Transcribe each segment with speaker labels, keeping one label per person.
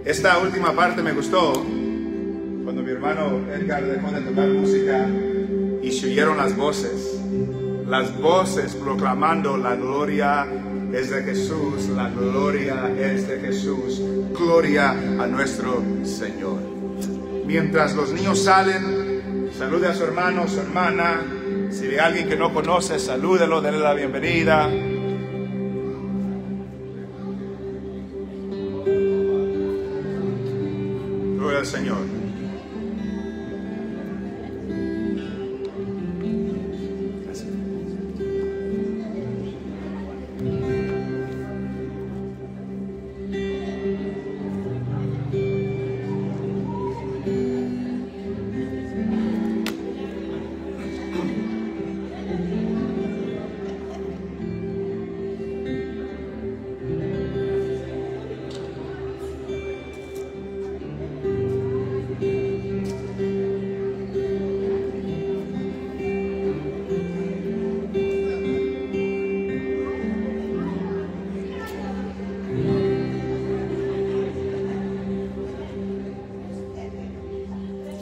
Speaker 1: Esta última parte me gustó, cuando mi hermano Edgar dejó de tocar música y se oyeron las voces proclamando: la gloria es de Jesús, la gloria es de Jesús, gloria a nuestro Señor. Mientras los niños salen, salude a su hermano, su hermana. Si ve a alguien que no conoce, salúdelo, denle la bienvenida. Gloria al Señor.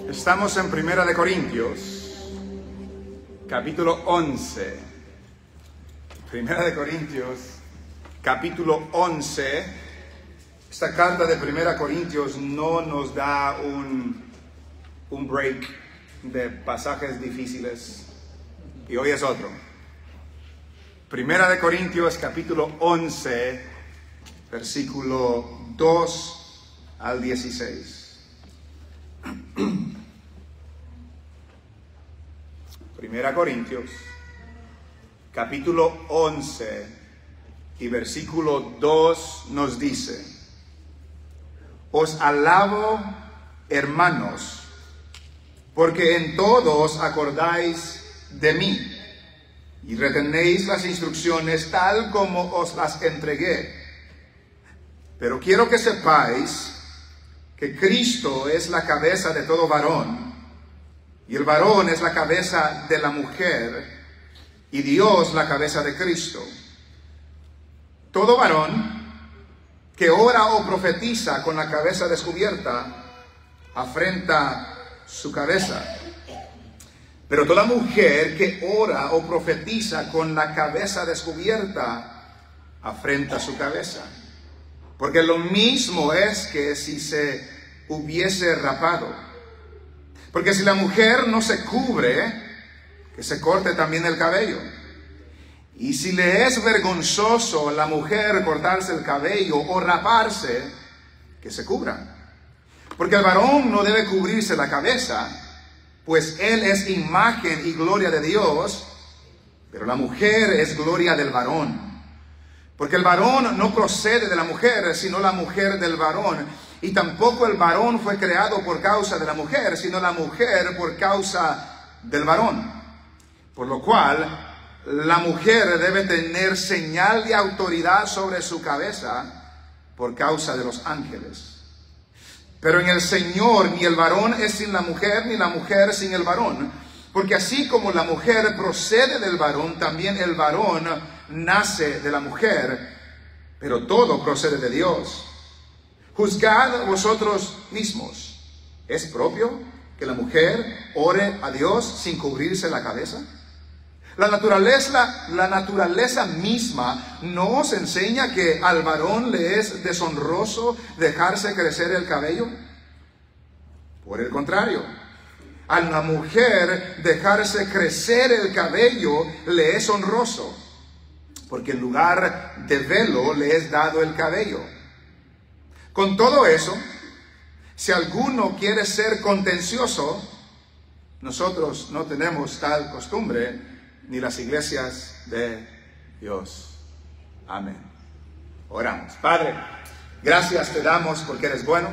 Speaker 1: Estamos en Primera de Corintios, capítulo 11. Primera de Corintios, capítulo 11. Esta carta de Primera Corintios no nos da un break de pasajes difíciles. Y hoy es otro. Primera de Corintios, capítulo 11, versículo 2 al 16. Primera Corintios, capítulo 11 y versículo 2 nos dice: Os alabo, hermanos, porque en todo os acordáis de mí y retenéis las instrucciones tal como os las entregué. Pero quiero que sepáis que Cristo es la cabeza de todo varón, y el varón es la cabeza de la mujer, y Dios la cabeza de Cristo. Todo varón que ora o profetiza con la cabeza descubierta afrenta su cabeza. Pero toda mujer que ora o profetiza con la cabeza descubierta afrenta su cabeza. Porque lo mismo es que si se hubiese rapado. Porque si la mujer no se cubre, que se corte también el cabello. Y si le es vergonzoso a la mujer cortarse el cabello o raparse, que se cubra. Porque el varón no debe cubrirse la cabeza, pues él es imagen y gloria de Dios, pero la mujer es gloria del varón. Porque el varón no procede de la mujer, sino la mujer del varón. Y tampoco el varón fue creado por causa de la mujer, sino la mujer por causa del varón. Por lo cual, la mujer debe tener señal de autoridad sobre su cabeza por causa de los ángeles. Pero en el Señor ni el varón es sin la mujer, ni la mujer sin el varón. Porque así como la mujer procede del varón, también el varón nace de la mujer, pero todo procede de Dios. Juzgad vosotros mismos. ¿Es propio que la mujer ore a Dios sin cubrirse la cabeza? La naturaleza misma no os enseña que al varón le es deshonroso dejarse crecer el cabello. Por el contrario, a la mujer dejarse crecer el cabello le es honroso, porque en lugar de velo le es dado el cabello. Con todo eso, si alguno quiere ser contencioso, nosotros no tenemos tal costumbre, ni las iglesias de Dios. Amén. Oramos. Padre, gracias te damos porque eres bueno.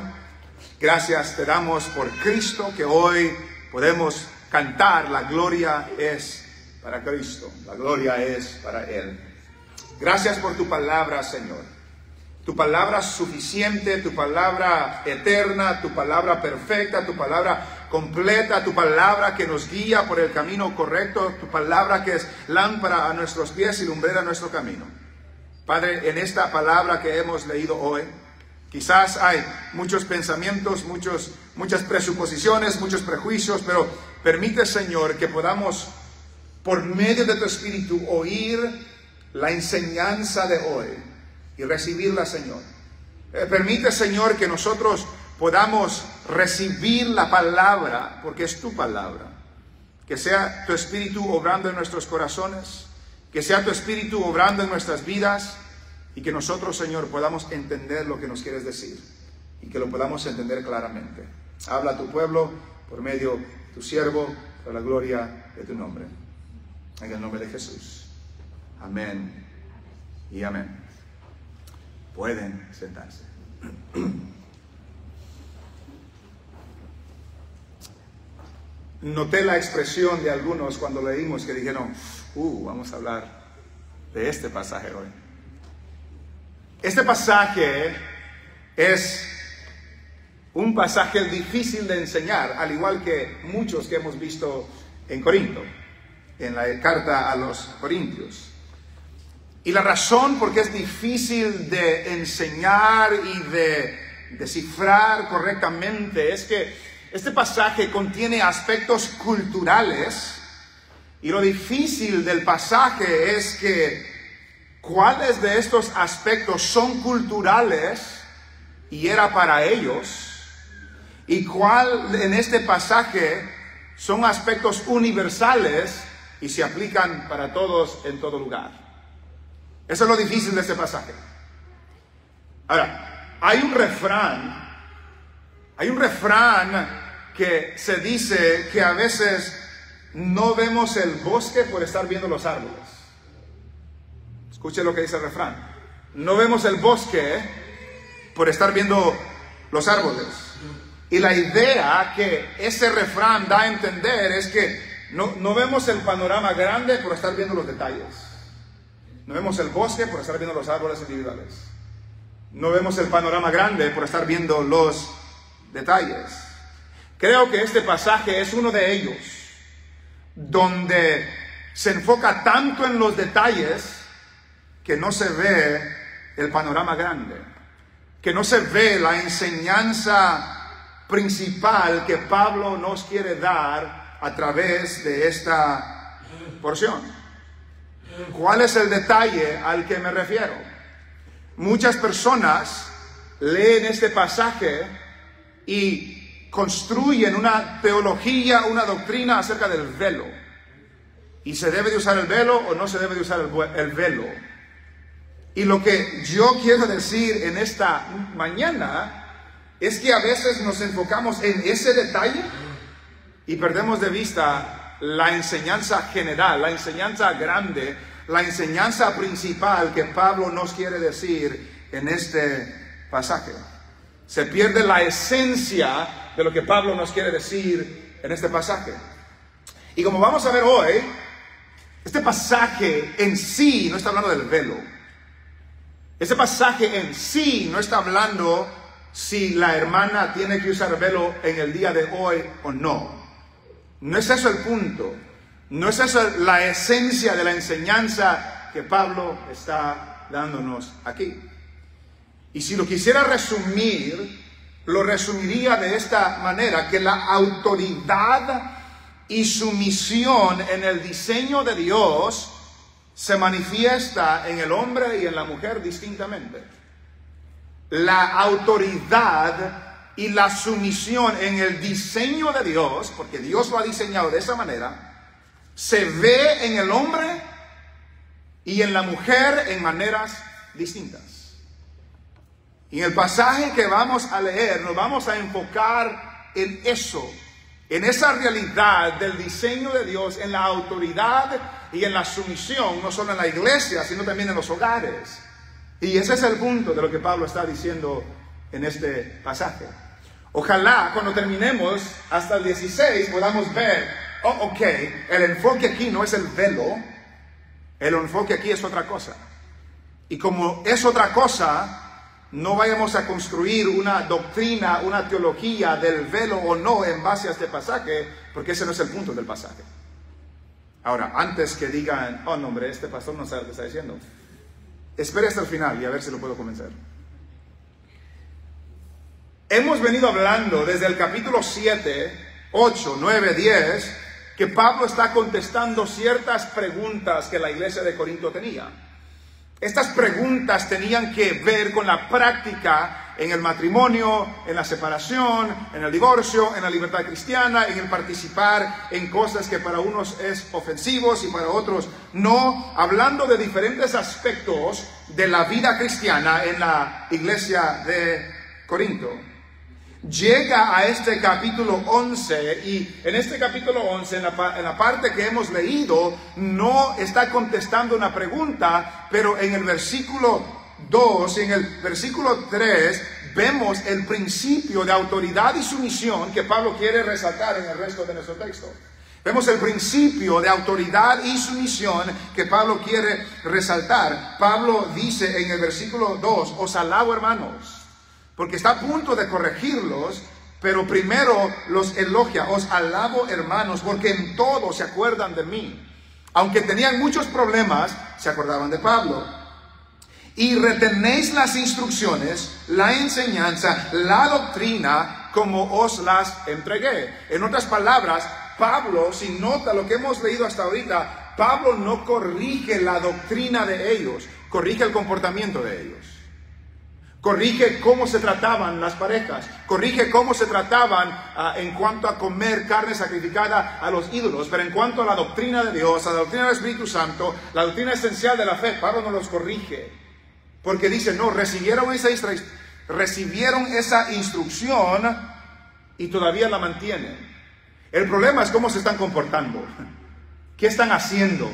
Speaker 1: Gracias te damos por Cristo, que hoy podemos cantar: la gloria es para Cristo, la gloria es para Él. Gracias por tu palabra, Señor. Tu palabra suficiente, tu palabra eterna, tu palabra perfecta, tu palabra completa, tu palabra que nos guía por el camino correcto, tu palabra que es lámpara a nuestros pies y lumbrera a nuestro camino. Padre, en esta palabra que hemos leído hoy, Quizás hay muchos pensamientos, muchas presuposiciones, muchos prejuicios, pero permite, Señor, que podamos, por medio de tu Espíritu, oír la enseñanza de hoy y recibirla, Señor. Permite, Señor, que nosotros podamos recibir la palabra, porque es tu palabra. Que sea tu Espíritu obrando en nuestros corazones, que sea tu Espíritu obrando en nuestras vidas, y que nosotros, Señor, podamos entender lo que nos quieres decir y que lo podamos entender claramente. Habla a tu pueblo por medio de tu siervo, para la gloria de tu nombre. En el nombre de Jesús. Amén y amén. Pueden sentarse. Noté la expresión de algunos cuando leímos que dijeron, vamos a hablar de este pasaje hoy. Este pasaje es un pasaje difícil de enseñar, al igual que muchos que hemos visto en Corinto, en la carta a los Corintios. Y la razón por qué es difícil de enseñar y de descifrar correctamente es que este pasaje contiene aspectos culturales, y lo difícil del pasaje es que cuáles de estos aspectos son culturales y era para ellos, y cuál en este pasaje son aspectos universales y se aplican para todos en todo lugar. Eso es lo difícil de este pasaje. Ahora, hay un refrán que se dice que a veces no vemos el bosque por estar viendo los árboles. Escuche lo que dice el refrán. No vemos el bosque por estar viendo los árboles. Y la idea que ese refrán da a entender es que no vemos el panorama grande por estar viendo los detalles. No vemos el bosque por estar viendo los árboles individuales. No vemos el panorama grande por estar viendo los detalles. Creo que este pasaje es uno de ellos, donde se enfoca tanto en los detalles que no se ve el panorama grande, que no se ve la enseñanza principal que Pablo nos quiere dar a través de esta porción. ¿Cuál es el detalle al que me refiero? Muchas personas leen este pasaje y construyen una teología, una doctrina acerca del velo. ¿Y se debe de usar el velo o no se debe de usar el velo? Y lo que yo quiero decir en esta mañana es que a veces nos enfocamos en ese detalle y perdemos de vista la enseñanza general, la enseñanza grande, la enseñanza principal que Pablo nos quiere decir en este pasaje. Se pierde la esencia de lo que Pablo nos quiere decir en este pasaje. Y como vamos a ver hoy, este pasaje en sí no está hablando del velo. Este pasaje en sí no está hablando si la hermana tiene que usar velo en el día de hoy o no. No es eso el punto. No es eso la esencia de la enseñanza que Pablo está dándonos aquí. Y si lo quisiera resumir, lo resumiría de esta manera: que la autoridad y sumisión en el diseño de Dios se manifiesta en el hombre y en la mujer distintamente. La autoridad y la sumisión en el diseño de Dios, porque Dios lo ha diseñado de esa manera, se ve en el hombre y en la mujer en maneras distintas. Y en el pasaje que vamos a leer nos vamos a enfocar en eso, en esa realidad del diseño de Dios, en la autoridad y en la sumisión, no solo en la iglesia, sino también en los hogares. Y ese es el punto de lo que Pablo está diciendo en este pasaje. Ojalá cuando terminemos hasta el 16 podamos ver, ok, el enfoque aquí no es el velo, el enfoque aquí es otra cosa. Y como es otra cosa, no vayamos a construir una doctrina, una teología del velo o no en base a este pasaje, porque ese no es el punto del pasaje. Ahora, antes que digan, oh no hombre, este pastor no sabe lo que está diciendo, espere hasta el final y a ver si lo puedo convencer. Hemos venido hablando desde el capítulo 7, 8, 9, 10, que Pablo está contestando ciertas preguntas que la iglesia de Corinto tenía. Estas preguntas tenían que ver con la práctica en el matrimonio, en la separación, en el divorcio, en la libertad cristiana, en el participar en cosas que para unos es ofensivos y para otros no, hablando de diferentes aspectos de la vida cristiana en la iglesia de Corinto. Llega a este capítulo 11 y en este capítulo 11, en la parte que hemos leído, no está contestando una pregunta, pero en el versículo 2 y en el versículo 3 vemos el principio de autoridad y sumisión que Pablo quiere resaltar en el resto de nuestro texto. Vemos el principio de autoridad y sumisión que Pablo quiere resaltar. Pablo dice en el versículo 2, os alabo, hermanos, porque está a punto de corregirlos, pero primero los elogia. Os alabo, hermanos, porque en todo se acuerdan de mí. Aunque tenían muchos problemas, se acordaban de Pablo. Y retenéis las instrucciones, la enseñanza, la doctrina, como os las entregué. En otras palabras, Pablo, si nota lo que hemos leído hasta ahorita, Pablo no corrige la doctrina de ellos, corrige el comportamiento de ellos. Corrige cómo se trataban las parejas. Corrige cómo se trataban en cuanto a comer carne sacrificada a los ídolos. Pero en cuanto a la doctrina de Dios, a la doctrina del Espíritu Santo, la doctrina esencial de la fe, Pablo no los corrige. Porque dice, no, recibieron esa instrucción y todavía la mantienen. El problema es cómo se están comportando. ¿Qué están haciendo?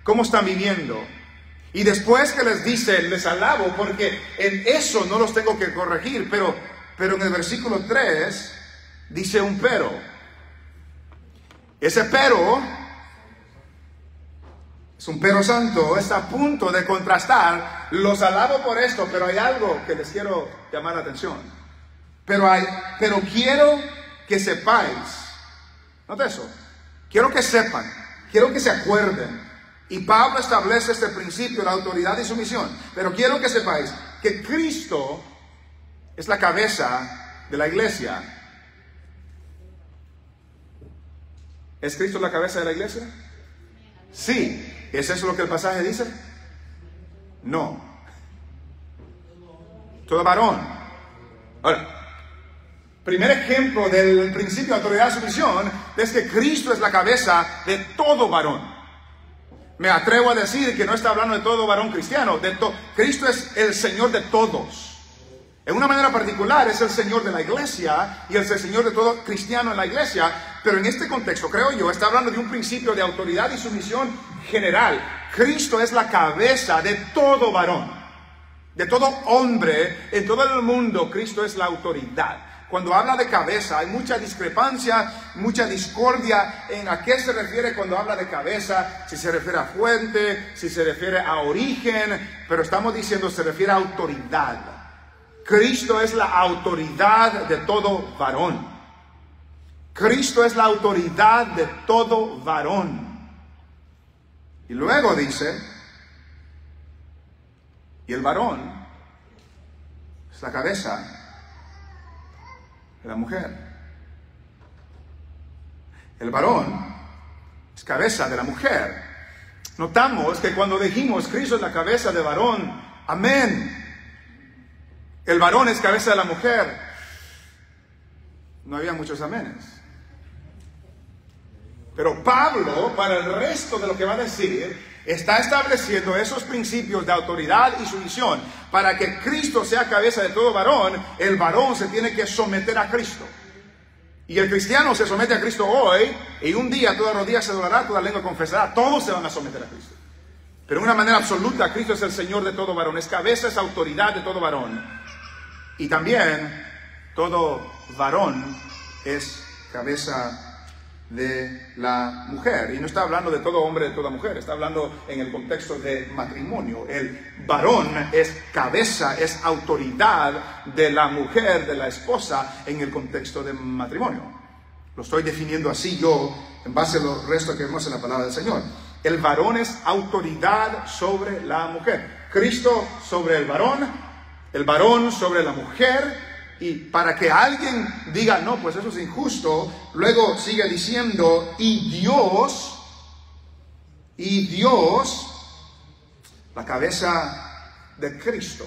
Speaker 1: ¿Cómo están viviendo? Y después que les dice, les alabo, porque en eso no los tengo que corregir, pero en el versículo 3 dice un pero. Ese pero es un pero santo, está a punto de contrastar. Los alabo por esto, pero hay algo que les quiero llamar la atención. Pero quiero que sepáis, nota eso, quiero que sepan, quiero que se acuerden. Y Pablo establece este principio de autoridad y sumisión. Pero quiero que sepáis que Cristo es la cabeza de la iglesia. ¿Es Cristo la cabeza de la iglesia? Sí. ¿Es eso lo que el pasaje dice? No. Todo varón. Ahora, primer ejemplo del principio de autoridad y sumisión es que Cristo es la cabeza de todo varón. Me atrevo a decir que no está hablando de todo varón cristiano. Cristo es el Señor de todos. En una manera particular es el Señor de la iglesia y es el Señor de todo cristiano en la iglesia. Pero en este contexto, creo yo, está hablando de un principio de autoridad y sumisión general. Cristo es la cabeza de todo varón, de todo hombre en todo el mundo. Cristo es la autoridad. Cuando habla de cabeza hay mucha discrepancia, mucha discordia en a qué se refiere cuando habla de cabeza, si se refiere a fuente, si se refiere a origen, pero estamos diciendo se refiere a autoridad. Cristo es la autoridad de todo varón. Cristo es la autoridad de todo varón. Y luego dice, y el varón es la cabeza de la mujer. El varón es cabeza de la mujer. Notamos que cuando dijimos Cristo es la cabeza de varón, amén. El varón es cabeza de la mujer. No había muchos amenes. Pero Pablo, para el resto de lo que va a decir, está estableciendo esos principios de autoridad y sumisión. Para que Cristo sea cabeza de todo varón, el varón se tiene que someter a Cristo. Y el cristiano se somete a Cristo hoy, y un día toda rodilla se doblará, toda lengua confesará, todos se van a someter a Cristo. Pero de una manera absoluta, Cristo es el Señor de todo varón, es cabeza, es autoridad de todo varón. Y también todo varón es cabeza de la mujer. Y no está hablando de todo hombre, de toda mujer, está hablando en el contexto de matrimonio. El varón es cabeza, es autoridad de la mujer, de la esposa, en el contexto de matrimonio. Lo estoy definiendo así yo, en base a lo resto que vemos en la palabra del Señor. El varón es autoridad sobre la mujer. Cristo sobre el varón sobre la mujer, y para que alguien diga, no, pues eso es injusto, luego sigue diciendo, y Dios, la cabeza de Cristo.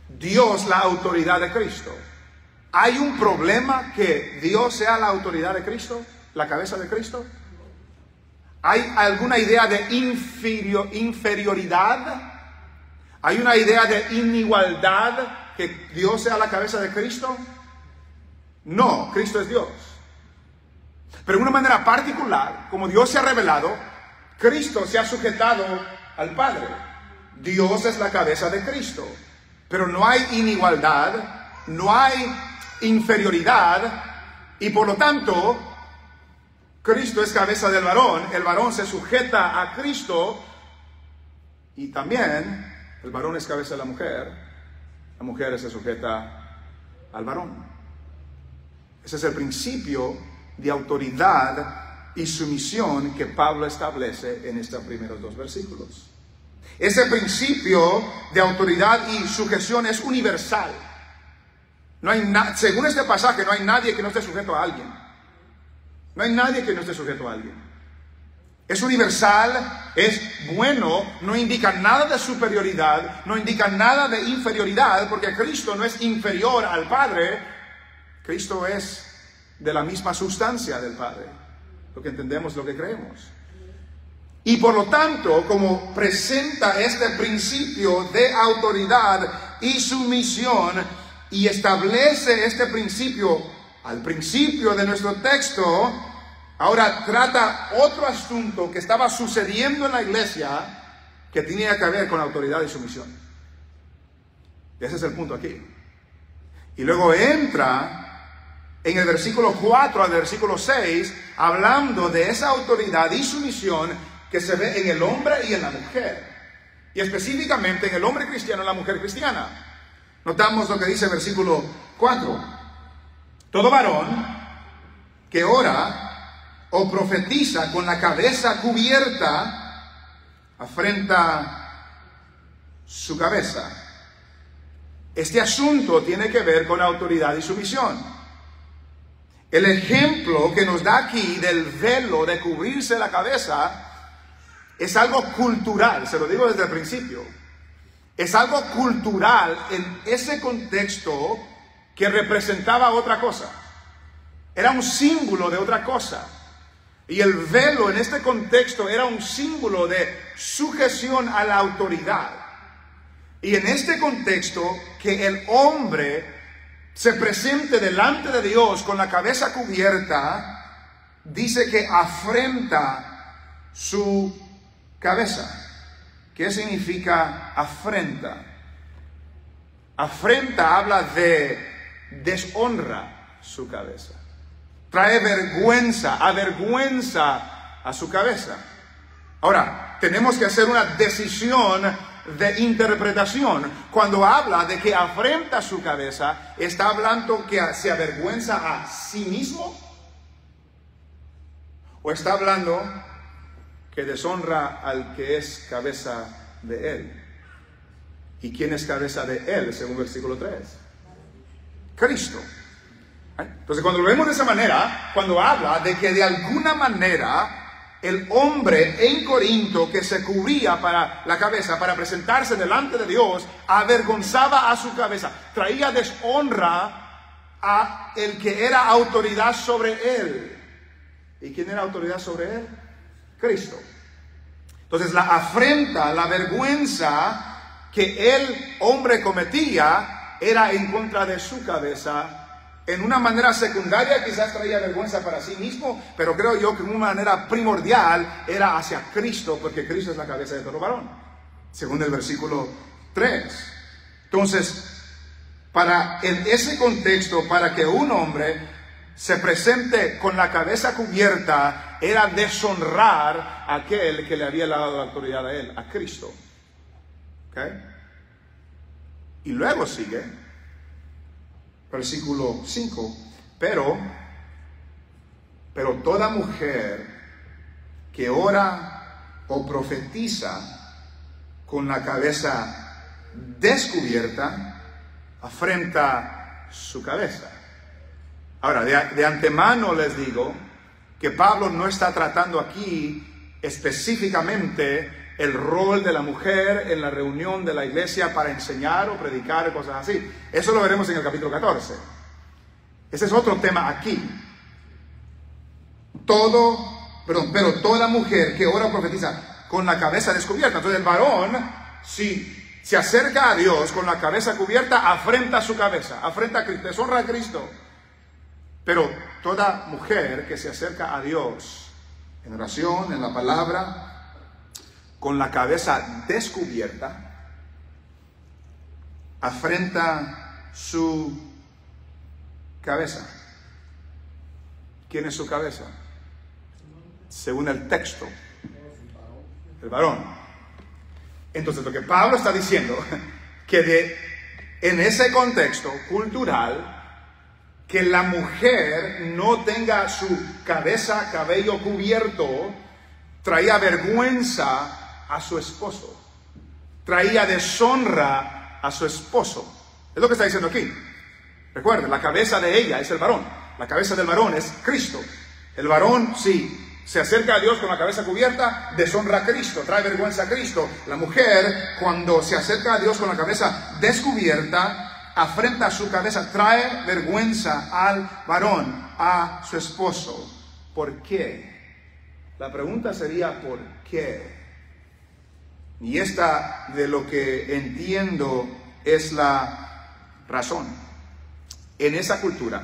Speaker 1: Dios, la autoridad de Cristo. ¿Hay un problema que Dios sea la autoridad de Cristo? ¿La cabeza de Cristo? ¿Hay alguna idea de inferioridad? ¿Hay una idea de inigualdad que Dios sea la cabeza de Cristo? No, Cristo es Dios. Pero de una manera particular, como Dios se ha revelado, Cristo se ha sujetado al Padre. Dios es la cabeza de Cristo. Pero no hay inigualdad, no hay inferioridad, y por lo tanto, Cristo es cabeza del varón, el varón se sujeta a Cristo, y también el varón es cabeza de la mujer se sujeta al varón. Ese es el principio de autoridad y sumisión que Pablo establece en estos primeros dos versículos. Ese principio de autoridad y sujeción es universal. No hay según este pasaje, no hay nadie que no esté sujeto a alguien. No hay nadie que no esté sujeto a alguien. Es universal, es bueno, no indica nada de superioridad, no indica nada de inferioridad, porque Cristo no es inferior al Padre. Cristo es de la misma sustancia del Padre, lo que entendemos, lo que creemos. Y por lo tanto, como presenta este principio de autoridad y sumisión, y establece este principio al principio de nuestro texto, ahora trata otro asunto que estaba sucediendo en la iglesia que tenía que ver con autoridad y sumisión. Ese es el punto aquí. Y luego entra en el versículo 4 al versículo 6, hablando de esa autoridad y sumisión que se ve en el hombre y en la mujer. Y específicamente en el hombre cristiano y la mujer cristiana. Notamos lo que dice el versículo 4. Todo varón que ora o profetiza con la cabeza cubierta, afrenta su cabeza. Este asunto tiene que ver con autoridad y sumisión. El ejemplo que nos da aquí del velo, de cubrirse la cabeza, es algo cultural, se lo digo desde el principio. Es algo cultural en ese contexto que representaba otra cosa. Era un símbolo de otra cosa. Y el velo en este contexto era un símbolo de sujeción a la autoridad. Y en este contexto, que el hombre se presente delante de Dios con la cabeza cubierta, dice que afrenta su cabeza. ¿Qué significa afrenta? Afrenta habla de deshonra su cabeza. Trae vergüenza, avergüenza a su cabeza. Ahora, tenemos que hacer una decisión de interpretación. Cuando habla de que afrenta su cabeza, ¿está hablando que se avergüenza a sí mismo? ¿O está hablando que deshonra al que es cabeza de él? ¿Y quién es cabeza de él, según versículo 3? Cristo. Entonces, cuando lo vemos de esa manera, cuando habla de que de alguna manera el hombre en Corinto que se cubría para la cabeza, para presentarse delante de Dios, avergonzaba a su cabeza, traía deshonra a el que era autoridad sobre él. ¿Y quién era autoridad sobre él? Cristo. Entonces la afrenta, la vergüenza que el hombre cometía era en contra de su cabeza. En una manera secundaria quizás traía vergüenza para sí mismo, pero creo yo que en una manera primordial era hacia Cristo, porque Cristo es la cabeza de todo varón, según el versículo 3. Entonces, en ese contexto, para que un hombre se presente con la cabeza cubierta, era deshonrar a aquel que le había dado la autoridad a él, a Cristo. ¿Okay? Y luego sigue, versículo 5, pero toda mujer que ora o profetiza con la cabeza descubierta, afrenta su cabeza. Ahora, de antemano les digo que Pablo no está tratando aquí específicamente el rol de la mujer en la reunión de la iglesia para enseñar o predicar, cosas así. Eso lo veremos en el capítulo 14. Ese es otro tema aquí. Pero toda mujer que ora o profetiza con la cabeza descubierta. Entonces el varón, si se acerca a Dios con la cabeza cubierta, afrenta su cabeza, afrenta a Cristo, deshonra a Cristo. Pero toda mujer que se acerca a Dios en oración, en la palabra, con la cabeza descubierta, afrenta su cabeza. ¿Quién es su cabeza? Según el texto, el varón. Entonces lo que Pablo está diciendo, que en ese contexto cultural, que la mujer no tenga su cabeza, cabello cubierto, traía vergüenza a su esposo, traía deshonra a su esposo. Es lo que está diciendo aquí. Recuerden, la cabeza de ella es el varón, la cabeza del varón es Cristo. El varón, sí, se acerca a Dios con la cabeza cubierta, deshonra a Cristo, trae vergüenza a Cristo. La mujer, cuando se acerca a Dios con la cabeza descubierta, afrenta su cabeza, trae vergüenza al varón, a su esposo. ¿Por qué? La pregunta sería ¿por qué? Y esta, de lo que entiendo, es la razón. En esa cultura,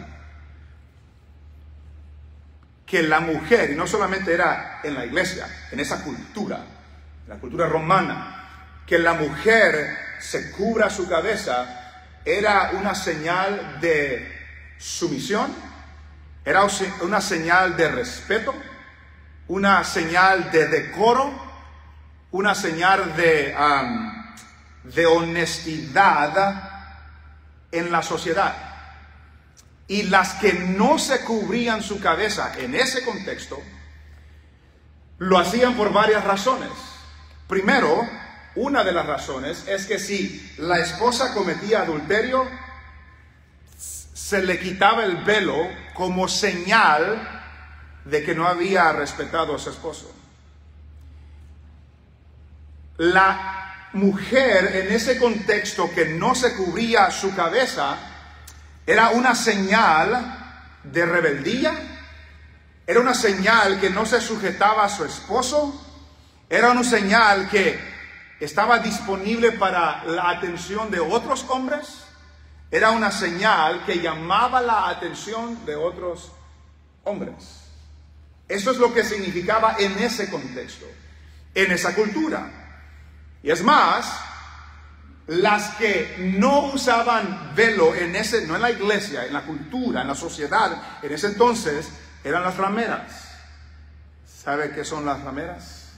Speaker 1: que la mujer, y no solamente era en la iglesia, en esa cultura, la cultura romana, que la mujer se cubra su cabeza, era una señal de sumisión, era una señal de respeto, una señal de decoro, una señal de honestidad en la sociedad. Y las que no se cubrían su cabeza en ese contexto, lo hacían por varias razones. Primero, una de las razones es que si la esposa cometía adulterio, se le quitaba el velo como señal de que no había respetado a su esposo. La mujer en ese contexto que no se cubría su cabeza era una señal de rebeldía, era una señal que no se sujetaba a su esposo, era una señal que estaba disponible para la atención de otros hombres, era una señal que llamaba la atención de otros hombres. Eso es lo que significaba en ese contexto, en esa cultura. Y es más, las que no usaban velo no en la iglesia, en la cultura, en la sociedad, en ese entonces, eran las rameras. ¿Sabe qué son las rameras?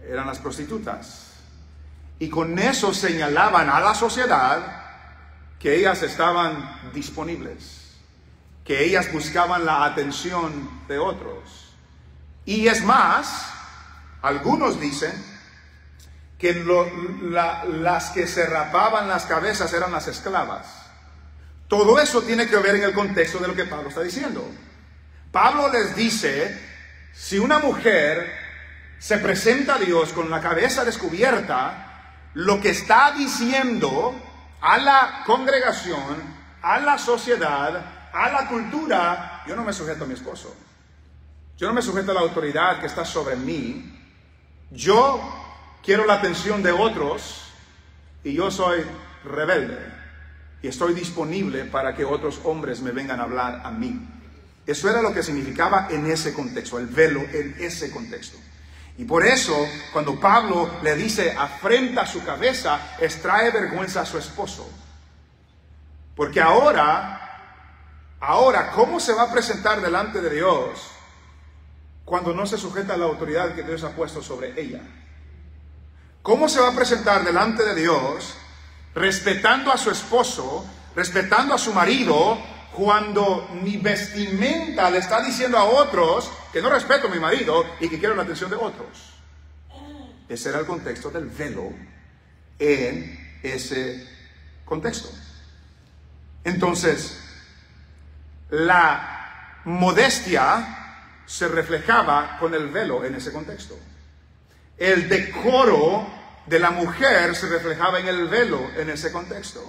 Speaker 1: Eran las prostitutas. Y con eso señalaban a la sociedad que ellas estaban disponibles, que ellas buscaban la atención de otros. Y es más, algunos dicen que las que se rapaban las cabezas eran las esclavas. Todo eso tiene que ver en el contexto de lo que Pablo está diciendo. Pablo les dice, si una mujer se presenta a Dios con la cabeza descubierta, lo que está diciendo a la congregación, a la sociedad, a la cultura: yo no me sujeto a mi esposo, yo no me sujeto a la autoridad que está sobre mí, yo quiero la atención de otros y yo soy rebelde y estoy disponible para que otros hombres me vengan a hablar a mí. Eso era lo que significaba en ese contexto, el velo en ese contexto. Y por eso, cuando Pablo le dice afrenta su cabeza, extrae vergüenza a su esposo. Porque ahora, ¿cómo se va a presentar delante de Dios cuando no se sujeta a la autoridad que Dios ha puesto sobre ella? ¿Cómo se va a presentar delante de Dios respetando a su esposo, respetando a su marido, cuando ni vestimenta le está diciendo a otros que no respeto a mi marido y que quiero la atención de otros? Ese era el contexto del velo en ese contexto. Entonces, la modestia se reflejaba con el velo en ese contexto. El decoro de la mujer se reflejaba en el velo en ese contexto.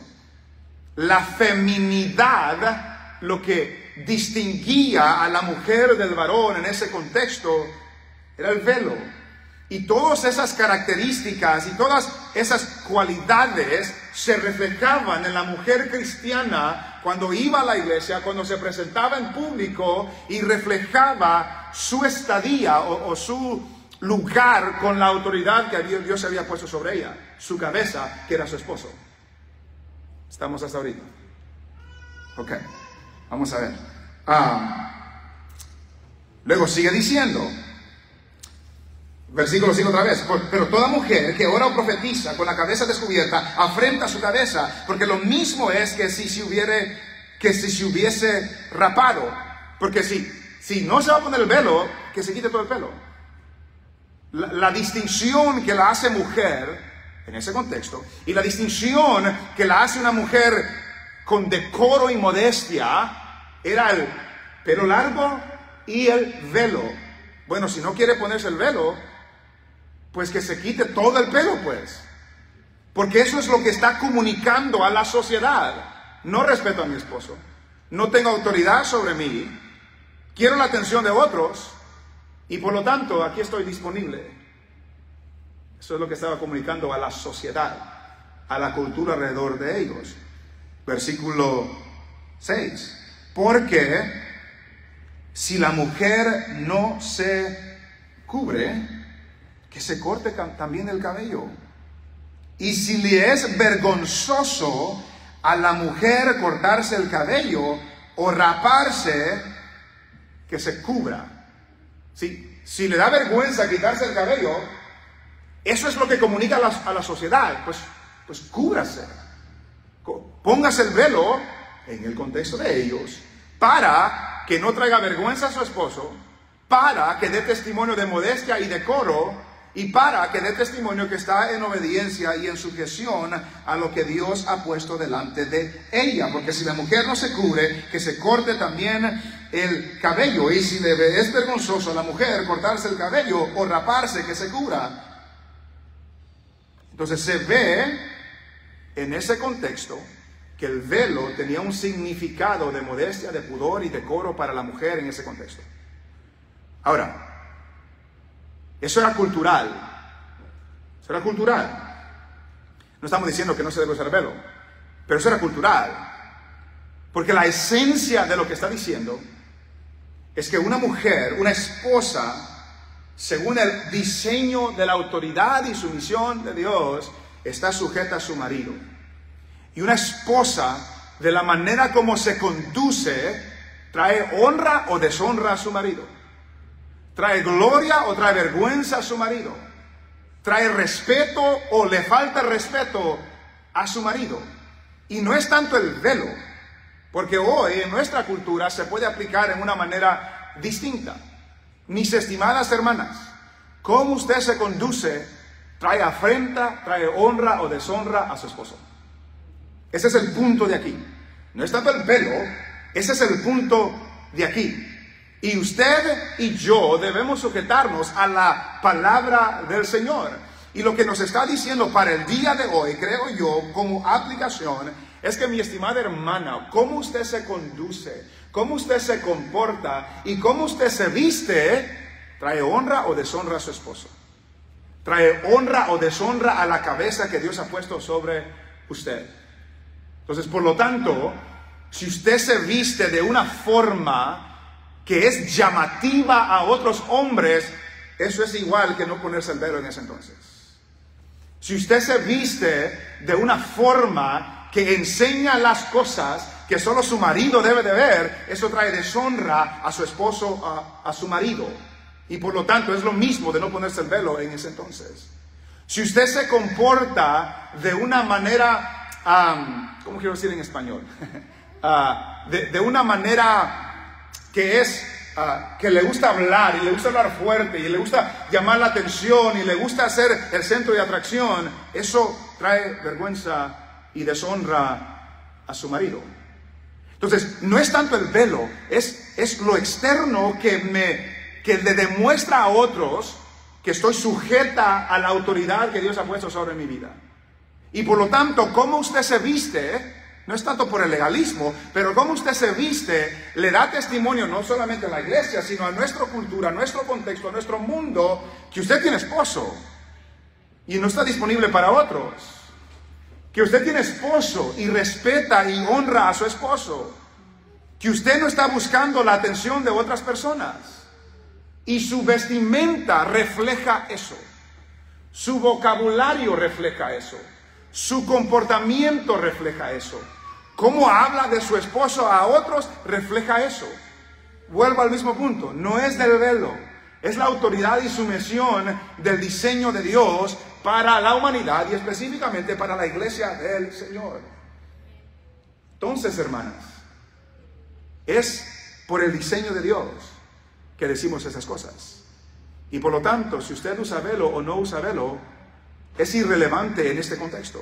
Speaker 1: La feminidad, lo que distinguía a la mujer del varón en ese contexto, era el velo. Y todas esas características y todas esas cualidades se reflejaban en la mujer cristiana cuando iba a la iglesia, cuando se presentaba en público y reflejaba su estadía o su lugar con la autoridad que Dios había puesto sobre ella, su cabeza, que era su esposo. ¿Estamos hasta ahorita? Ok, vamos a ver. Luego sigue diciendo, versículo 5 otra vez, pero toda mujer que ora o profetiza con la cabeza descubierta afrenta su cabeza, porque lo mismo es que si se hubiese rapado, porque si no se va a poner el velo, que se quite todo el pelo. La distinción que la hace mujer en ese contexto y la distinción que la hace una mujer con decoro y modestia era el pelo largo y el velo. Bueno, si no quiere ponerse el velo, pues que se quite todo el pelo, pues. Porque eso es lo que está comunicando a la sociedad. No respeto a mi esposo, no tengo autoridad sobre mí, quiero la atención de otros y por lo tanto aquí estoy disponible. Eso es lo que estaba comunicando a la sociedad, a la cultura alrededor de ellos. Versículo 6. Porque si la mujer no se cubre, que se corte también el cabello. Y si le es vergonzoso a la mujer cortarse el cabello o raparse, que se cubra. Si le da vergüenza quitarse el cabello, eso es lo que comunica a la sociedad. Pues cúbrase. Póngase el velo en el contexto de ellos para que no traiga vergüenza a su esposo, para que dé testimonio de modestia y decoro, y para que dé testimonio que está en obediencia y en sujeción a lo que Dios ha puesto delante de ella. Porque si la mujer no se cubre, que se corte también el cabello. Y si le es vergonzoso a la mujer cortarse el cabello o raparse, que se cubra. Entonces se ve en ese contexto que el velo tenía un significado de modestia, de pudor y decoro para la mujer en ese contexto. Ahora, eso era cultural. Eso era cultural. No estamos diciendo que no se debe usar velo, pero eso era cultural. Porque la esencia de lo que está diciendo es que una mujer, una esposa, según el diseño de la autoridad y sumisión de Dios, está sujeta a su marido. Y una esposa, de la manera como se conduce, trae honra o deshonra a su marido. Trae gloria o trae vergüenza a su marido. Trae respeto o le falta respeto a su marido. Y no es tanto el velo, porque hoy en nuestra cultura se puede aplicar en una manera distinta. Mis estimadas hermanas, cómo usted se conduce trae afrenta, trae honra o deshonra a su esposo. Ese es el punto de aquí. No es tanto el velo, ese es el punto de aquí. Y usted y yo debemos sujetarnos a la palabra del Señor. Y lo que nos está diciendo para el día de hoy, creo yo, como aplicación, es que mi estimada hermana, cómo usted se conduce, cómo usted se comporta y cómo usted se viste, trae honra o deshonra a su esposo. Trae honra o deshonra a la cabeza que Dios ha puesto sobre usted. Entonces, por lo tanto, si usted se viste de una forma que es llamativa a otros hombres, eso es igual que no ponerse el velo en ese entonces. Si usted se viste de una forma que enseña las cosas que solo su marido debe de ver, eso trae deshonra a su esposo, a su marido. Y por lo tanto es lo mismo de no ponerse el velo en ese entonces. Si usted se comporta de una manera, ¿cómo quiero decir en español? De una manera que es, que le gusta hablar, y le gusta hablar fuerte, y le gusta llamar la atención, y le gusta ser el centro de atracción, eso trae vergüenza y deshonra a su marido. Entonces, no es tanto el velo, es lo externo que le demuestra a otros que estoy sujeta a la autoridad que Dios ha puesto sobre mi vida. Y por lo tanto, cómo usted se viste, no es tanto por el legalismo, pero cómo usted se viste, le da testimonio no solamente a la iglesia, sino a nuestra cultura, a nuestro contexto, a nuestro mundo, que usted tiene esposo y no está disponible para otros. Que usted tiene esposo y respeta y honra a su esposo. Que usted no está buscando la atención de otras personas. Y su vestimenta refleja eso. Su vocabulario refleja eso. Su comportamiento refleja eso. Cómo habla de su esposo a otros refleja eso. Vuelvo al mismo punto. No es del velo. Es la autoridad y sumisión del diseño de Dios para la humanidad y específicamente para la iglesia del Señor. Entonces, hermanas, es por el diseño de Dios que decimos esas cosas. Y por lo tanto, si usted usa velo o no usa velo, es irrelevante en este contexto.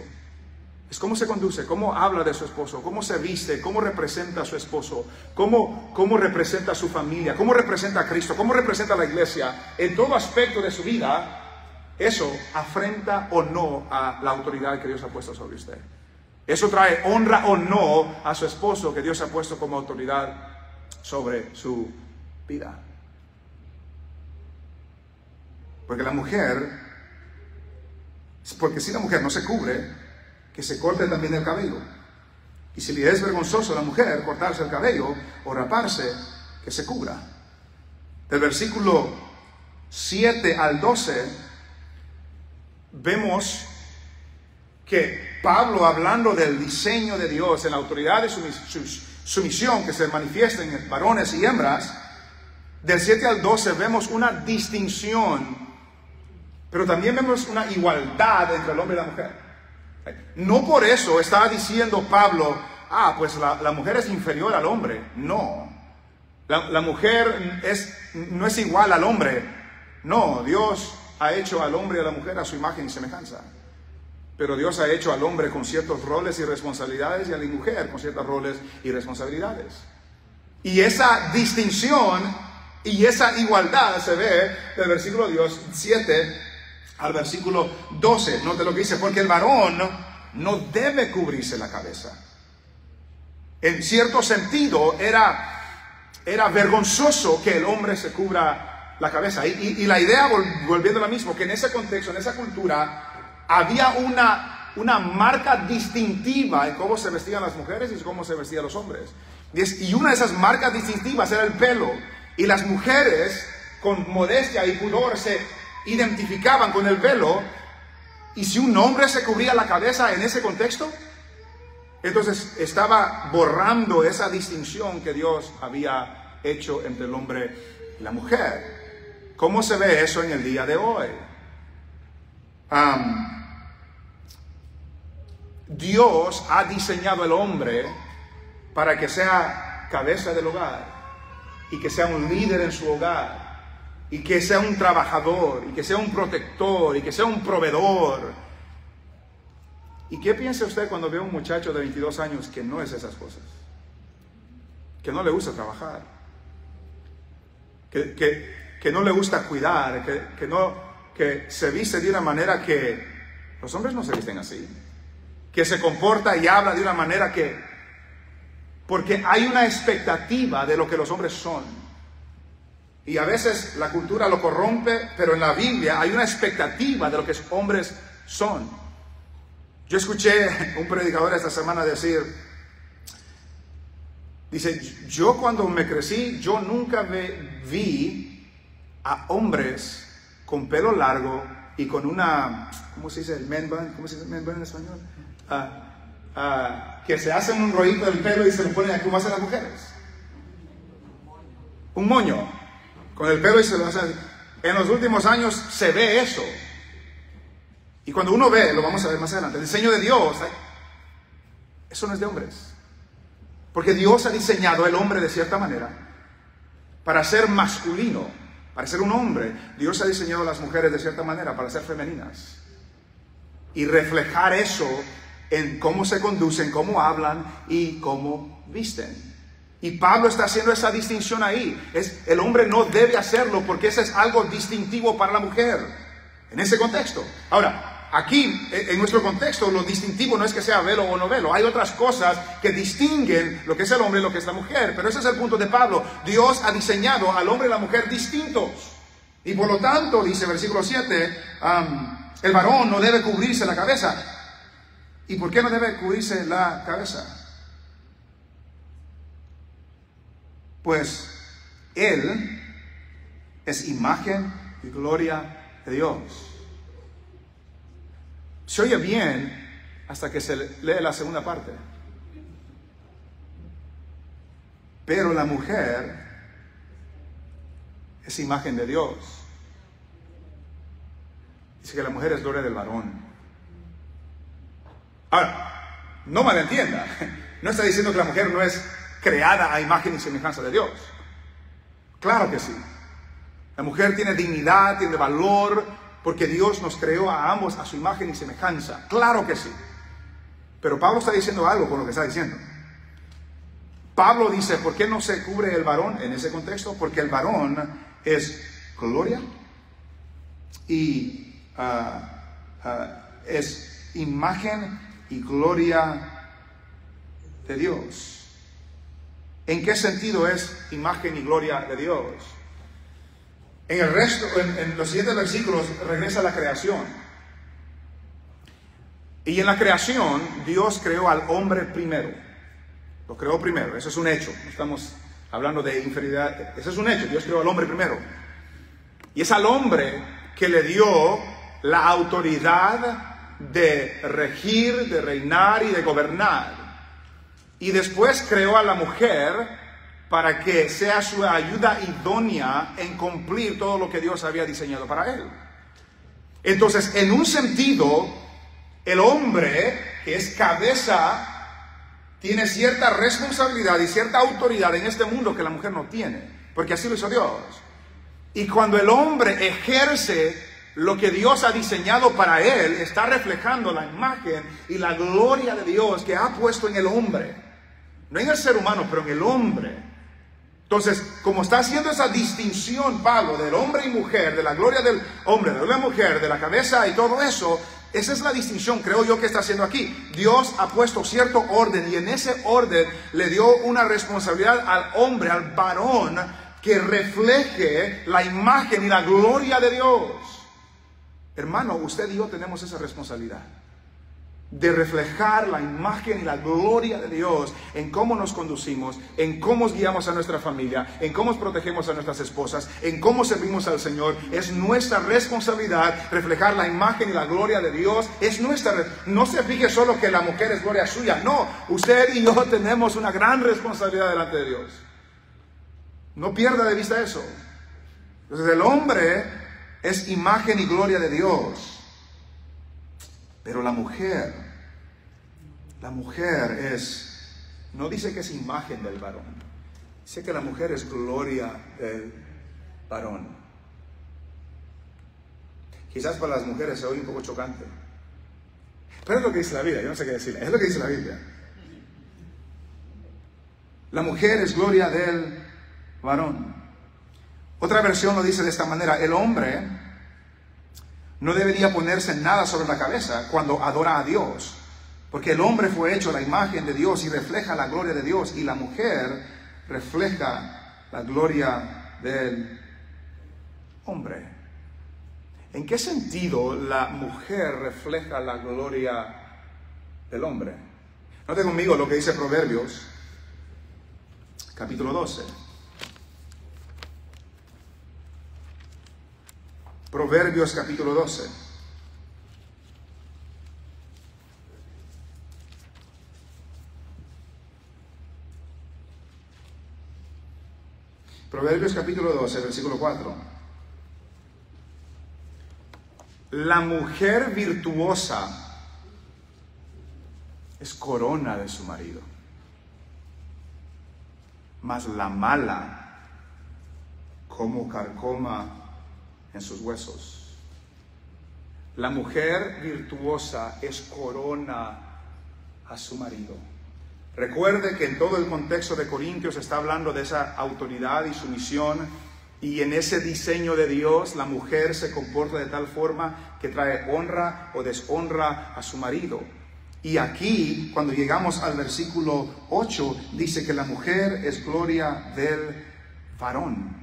Speaker 1: Es cómo se conduce, cómo habla de su esposo, cómo se viste, cómo representa a su esposo, cómo representa a su familia, cómo representa a Cristo, cómo representa a la iglesia en todo aspecto de su vida. Eso afrenta o no a la autoridad que Dios ha puesto sobre usted. Eso trae honra o no a su esposo que Dios ha puesto como autoridad sobre su vida. Porque si la mujer no se cubre, que se corte también el cabello. Y si le es vergonzoso a la mujer cortarse el cabello o raparse, que se cubra. Del versículo 7 al 12, vemos que Pablo, hablando del diseño de Dios, en la autoridad de sumisión que se manifiesta en varones y hembras, del 7 al 12 vemos una distinción, pero también vemos una igualdad entre el hombre y la mujer. No por eso estaba diciendo Pablo, pues la mujer es inferior al hombre. No, la mujer no es igual al hombre. No, Dios ha hecho al hombre y a la mujer a su imagen y semejanza. Pero Dios ha hecho al hombre con ciertos roles y responsabilidades y a la mujer con ciertos roles y responsabilidades. Y esa distinción y esa igualdad se ve del versículo 7 al versículo 12. Note lo que dice: porque el varón no debe cubrirse la cabeza. En cierto sentido era vergonzoso que el hombre se cubra la cabeza. Y la idea, volviendo a lo mismo, que en ese contexto, en esa cultura, había una marca distintiva en cómo se vestían las mujeres y cómo se vestían los hombres. Y una de esas marcas distintivas era el pelo. Y las mujeres, con modestia y pudor, se identificaban con el velo. Y si un hombre se cubría la cabeza en ese contexto, entonces estaba borrando esa distinción que Dios había hecho entre el hombre y la mujer. ¿Cómo se ve eso en el día de hoy? Dios ha diseñado al hombre para que sea cabeza del hogar y que sea un líder en su hogar y que sea un trabajador y que sea un protector y que sea un proveedor. ¿Y qué piensa usted cuando ve a un muchacho de 22 años que no es esas cosas? Que no le gusta trabajar, que no le gusta cuidar, que se viste de una manera que los hombres no se visten así, que se comporta y habla de una manera porque hay una expectativa de lo que los hombres son. Y a veces la cultura lo corrompe, pero en la Biblia hay una expectativa de lo que los hombres son. Yo escuché un predicador esta semana decir, dice, yo cuando me crecí, yo nunca vi a hombres con pelo largo y con una, ¿cómo se dice el man bun? ¿Cómo se dice el man bun en español? Que se hacen un rollito del pelo y se lo ponen aquí, como hacen las mujeres. Un moño con el pelo y se lo hacen. En los últimos años se ve eso. Y cuando uno ve, lo vamos a ver más adelante, el diseño de Dios, eso no es de hombres. Porque Dios ha diseñado al hombre de cierta manera para ser masculino, para ser un hombre. Dios ha diseñado a las mujeres de cierta manera para ser femeninas. Y reflejar eso en cómo se conducen, cómo hablan y cómo visten. Y Pablo está haciendo esa distinción ahí. El hombre no debe hacerlo porque ese es algo distintivo para la mujer. En ese contexto. Ahora, aquí, en nuestro contexto, lo distintivo no es que sea velo o no velo. Hay otras cosas que distinguen lo que es el hombre y lo que es la mujer. Pero ese es el punto de Pablo. Dios ha diseñado al hombre y la mujer distintos. Y por lo tanto, dice versículo 7, el varón no debe cubrirse la cabeza. ¿Y por qué no debe cubrirse la cabeza? Pues él es imagen y gloria de Dios. Se oye bien hasta que se lee la segunda parte. Pero la mujer es imagen de Dios. Dice que la mujer es gloria del varón. Ahora, no malentienda. No está diciendo que la mujer no es creada a imagen y semejanza de Dios. Claro que sí. La mujer tiene dignidad, tiene valor, porque Dios nos creó a ambos a su imagen y semejanza. Claro que sí. Pero Pablo está diciendo algo con lo que está diciendo. Pablo dice, ¿por qué no se cubre el varón en ese contexto? Porque el varón es gloria y es imagen y gloria de Dios. ¿En qué sentido es imagen y gloria de Dios? En los siguientes versículos regresa a la creación. Y en la creación Dios creó al hombre primero. Lo creó primero, eso es un hecho. No estamos hablando de inferioridad. Eso es un hecho, Dios creó al hombre primero. Y es al hombre que le dio la autoridad de regir, de reinar y de gobernar. Y después creó a la mujer para que sea su ayuda idónea en cumplir todo lo que Dios había diseñado para él. Entonces, en un sentido, el hombre, que es cabeza, tiene cierta responsabilidad y cierta autoridad en este mundo que la mujer no tiene, porque así lo hizo Dios. Y cuando el hombre ejerce lo que Dios ha diseñado para él, está reflejando la imagen y la gloria de Dios que ha puesto en el hombre. No en el ser humano, pero en el hombre. Entonces, como está haciendo esa distinción Pablo del hombre y mujer, de la gloria del hombre, de la gloria de la mujer, de la cabeza y todo eso, esa es la distinción, creo yo, que está haciendo aquí. Dios ha puesto cierto orden y en ese orden le dio una responsabilidad al hombre, al varón, que refleje la imagen y la gloria de Dios. Hermano, usted y yo tenemos esa responsabilidad de reflejar la imagen y la gloria de Dios en cómo nos conducimos, en cómo guiamos a nuestra familia, en cómo protegemos a nuestras esposas, en cómo servimos al Señor. Es nuestra responsabilidad reflejar la imagen y la gloria de Dios. Es nuestra. No se fije solo que la mujer es gloria suya. No, usted y yo tenemos una gran responsabilidad delante de Dios. No pierda de vista eso. Entonces el hombre es imagen y gloria de Dios. Pero la mujer es, no dice que es imagen del varón, dice que la mujer es gloria del varón. Quizás para las mujeres se oye un poco chocante, pero es lo que dice la Biblia, yo no sé qué decirle, es lo que dice la Biblia. La mujer es gloria del varón. Otra versión lo dice de esta manera: el hombre no debería ponerse nada sobre la cabeza cuando adora a Dios, porque el hombre fue hecho a la imagen de Dios y refleja la gloria de Dios, y la mujer refleja la gloria del hombre. ¿En qué sentido la mujer refleja la gloria del hombre? Note conmigo lo que dice Proverbios, capítulo 12. Proverbios capítulo 12. Proverbios capítulo 12, versículo 4. La mujer virtuosa es corona de su marido, mas la mala como carcoma en sus huesos. La mujer virtuosa es corona a su marido, Recuerde que en todo el contexto de Corintios está hablando de esa autoridad y sumisión, y en ese diseño de Dios la mujer se comporta de tal forma que trae honra o deshonra a su marido. Y aquí, cuando llegamos al versículo 8, dice que la mujer es gloria del varón.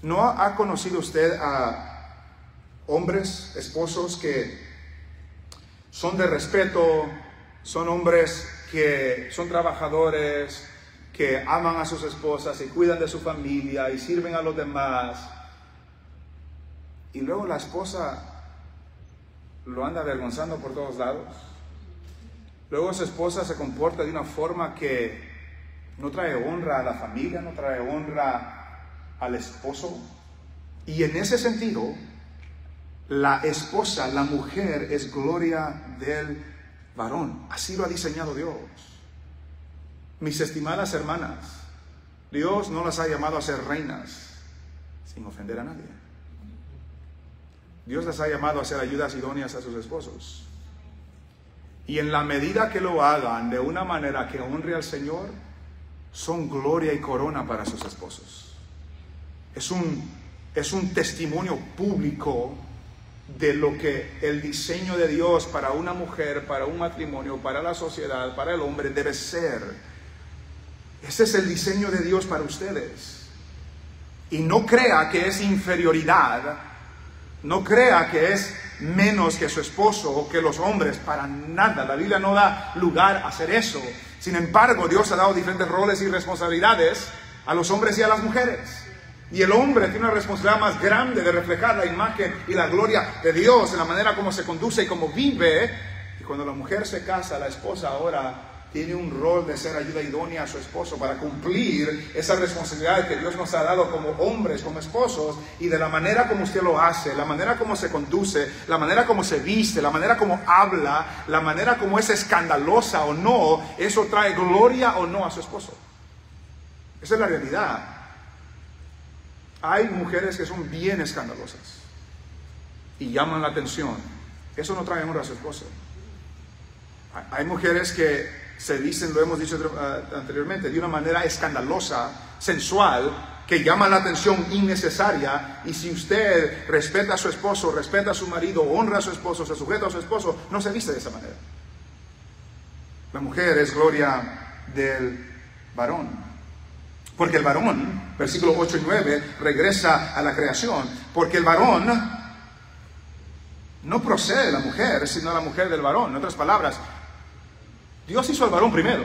Speaker 1: ¿No ha conocido usted a hombres, esposos que son de respeto, son hombres que son trabajadores, que aman a sus esposas y cuidan de su familia y sirven a los demás, y luego la esposa lo anda avergonzando por todos lados? Luego su esposa se comporta de una forma que no trae honra a la familia, no trae honra al esposo. Y en ese sentido, la esposa, la mujer, es gloria del varón. Así lo ha diseñado Dios. Mis estimadas hermanas, Dios no las ha llamado a ser reinas sin ofender a nadie. Dios las ha llamado a ser ayudas idóneas a sus esposos. Y en la medida que lo hagan de una manera que honre al Señor, son gloria y corona para sus esposos. Es un testimonio público de lo que el diseño de Dios para una mujer, para un matrimonio, para la sociedad, para el hombre debe ser. Ese es el diseño de Dios para ustedes. Y no crea que es inferioridad, no crea que es menos que su esposo o que los hombres, para nada. La Biblia no da lugar a hacer eso. Sin embargo, Dios ha dado diferentes roles y responsabilidades a los hombres y a las mujeres. Y el hombre tiene una responsabilidad más grande de reflejar la imagen y la gloria de Dios en la manera como se conduce y como vive. Y cuando la mujer se casa, la esposa ahora tiene un rol de ser ayuda idónea a su esposo para cumplir esa responsabilidad que Dios nos ha dado como hombres, como esposos. Y de la manera como usted lo hace, la manera como se conduce, la manera como se viste, la manera como habla, la manera como es escandalosa o no, eso trae gloria o no a su esposo. Esa es la realidad. Hay mujeres que son bien escandalosas y llaman la atención. Eso no trae honra a su esposo. Hay mujeres que se dicen, lo hemos dicho anteriormente, de una manera escandalosa, sensual, que llama la atención innecesaria. Y si usted respeta a su esposo, respeta a su marido, honra a su esposo, se sujeta a su esposo, no se viste de esa manera. La mujer es gloria del varón. Porque el varón, versículos 8 y 9, regresa a la creación. Porque el varón no procede de la mujer, sino la mujer del varón. En otras palabras, Dios hizo al varón primero.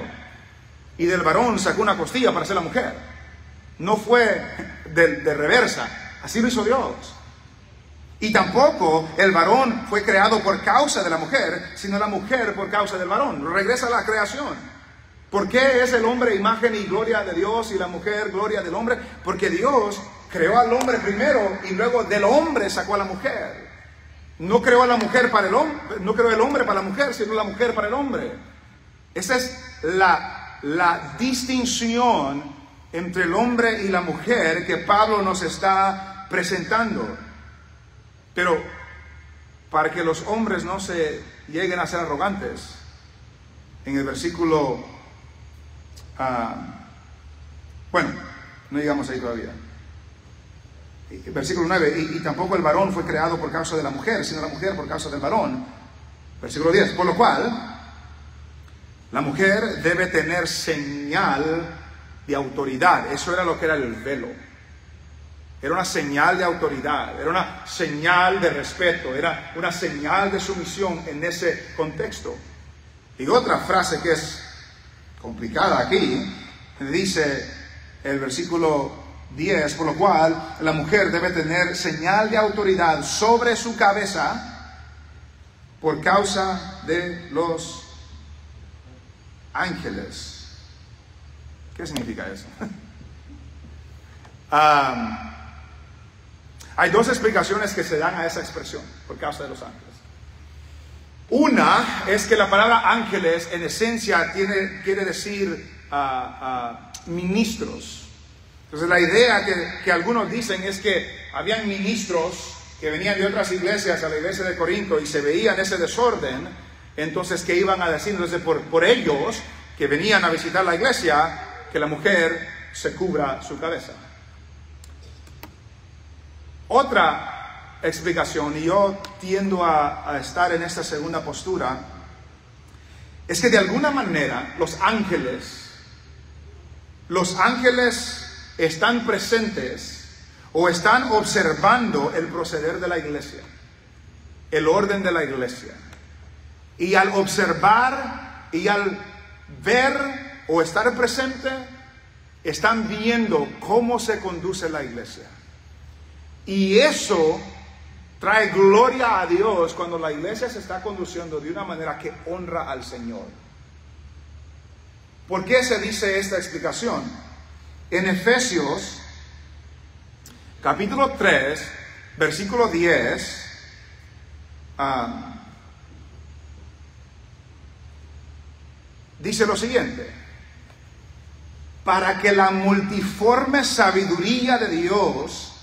Speaker 1: Y del varón sacó una costilla para ser la mujer. No fue de reversa. Así lo hizo Dios. Y tampoco el varón fue creado por causa de la mujer, sino la mujer por causa del varón. Regresa a la creación. ¿Por qué es el hombre imagen y gloria de Dios y la mujer gloria del hombre? Porque Dios creó al hombre primero y luego del hombre sacó a la mujer. No creó a la mujer para el hombre, no creó el hombre para la mujer, sino la mujer para el hombre. Esa es la distinción entre el hombre y la mujer que Pablo nos está presentando. Pero para que los hombres no se lleguen a ser arrogantes, en el versículo bueno, no llegamos ahí todavía. Versículo 9, y tampoco el varón fue creado por causa de la mujer, sino la mujer por causa del varón. Versículo 10, por lo cual, la mujer debe tener señal de autoridad. Eso era lo que era el velo. Era una señal de autoridad, era una señal de respeto, era una señal de sumisión en ese contexto. Y otra frase que es complicada aquí, dice el versículo 10, por lo cual la mujer debe tener señal de autoridad sobre su cabeza por causa de los ángeles. ¿Qué significa eso? Hay dos explicaciones que se dan a esa expresión, por causa de los ángeles. Una es que la palabra ángeles en esencia quiere decir ministros. Entonces la idea que algunos dicen es que habían ministros que venían de otras iglesias a la iglesia de Corinto y se veían ese desorden, Entonces, ¿qué iban a decir? Entonces, por ellos que venían a visitar la iglesia, que la mujer se cubra su cabeza. Otra explicación, y yo tiendo a estar en esta segunda postura, es que de alguna manera los ángeles están presentes o están observando el proceder de la iglesia, el orden de la iglesia. Y al observar y al ver o estar presente, están viendo cómo se conduce la iglesia. Y eso trae gloria a Dios cuando la iglesia se está conduciendo de una manera que honra al Señor. ¿Por qué se dice esta explicación? En Efesios, capítulo 3, versículo 10, dice lo siguiente: para que la multiforme sabiduría de Dios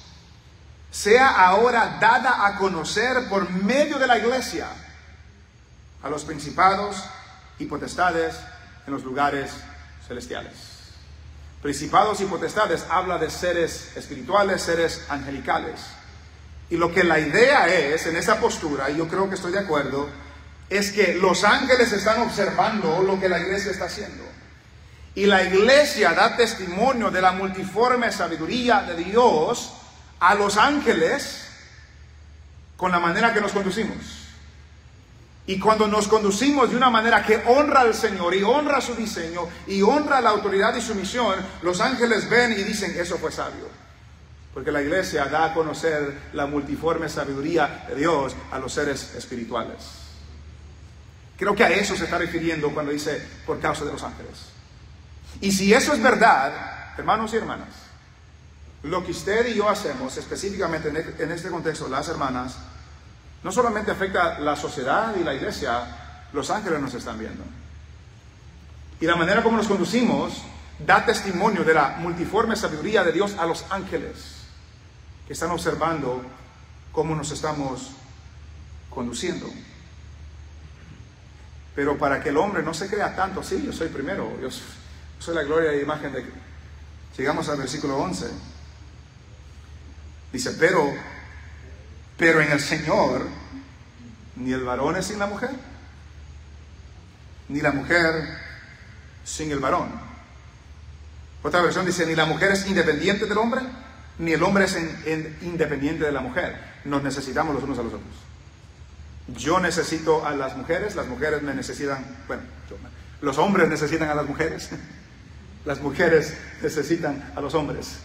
Speaker 1: sea ahora dada a conocer por medio de la iglesia a los principados y potestades en los lugares celestiales. Principados y potestades habla de seres espirituales, seres angelicales. Y lo que la idea es, en esa postura, y yo creo que estoy de acuerdo, es que los ángeles están observando lo que la iglesia está haciendo. Y la iglesia da testimonio de la multiforme sabiduría de Dios a los ángeles con la manera que nos conducimos. Y cuando nos conducimos de una manera que honra al Señor y honra su diseño y honra la autoridad y su misión, los ángeles ven y dicen: eso fue sabio. Porque la iglesia da a conocer la multiforme sabiduría de Dios a los seres espirituales. Creo que a eso se está refiriendo cuando dice por causa de los ángeles. Y si eso es verdad, hermanos y hermanas, lo que usted y yo hacemos, específicamente en este contexto, las hermanas, no solamente afecta a la sociedad y la iglesia, los ángeles nos están viendo. Y la manera como nos conducimos da testimonio de la multiforme sabiduría de Dios a los ángeles, que están observando cómo nos estamos conduciendo. Pero para que el hombre no se crea tanto: sí, yo soy primero, yo soy la gloria y imagen de... Llegamos al versículo 11. Dice: pero en el Señor ni el varón es sin la mujer, ni la mujer sin el varón. Otra versión dice: ni la mujer es independiente del hombre, ni el hombre es independiente de la mujer. Nos necesitamos los unos a los otros. Yo necesito a las mujeres me necesitan, los hombres necesitan a las mujeres necesitan a los hombres.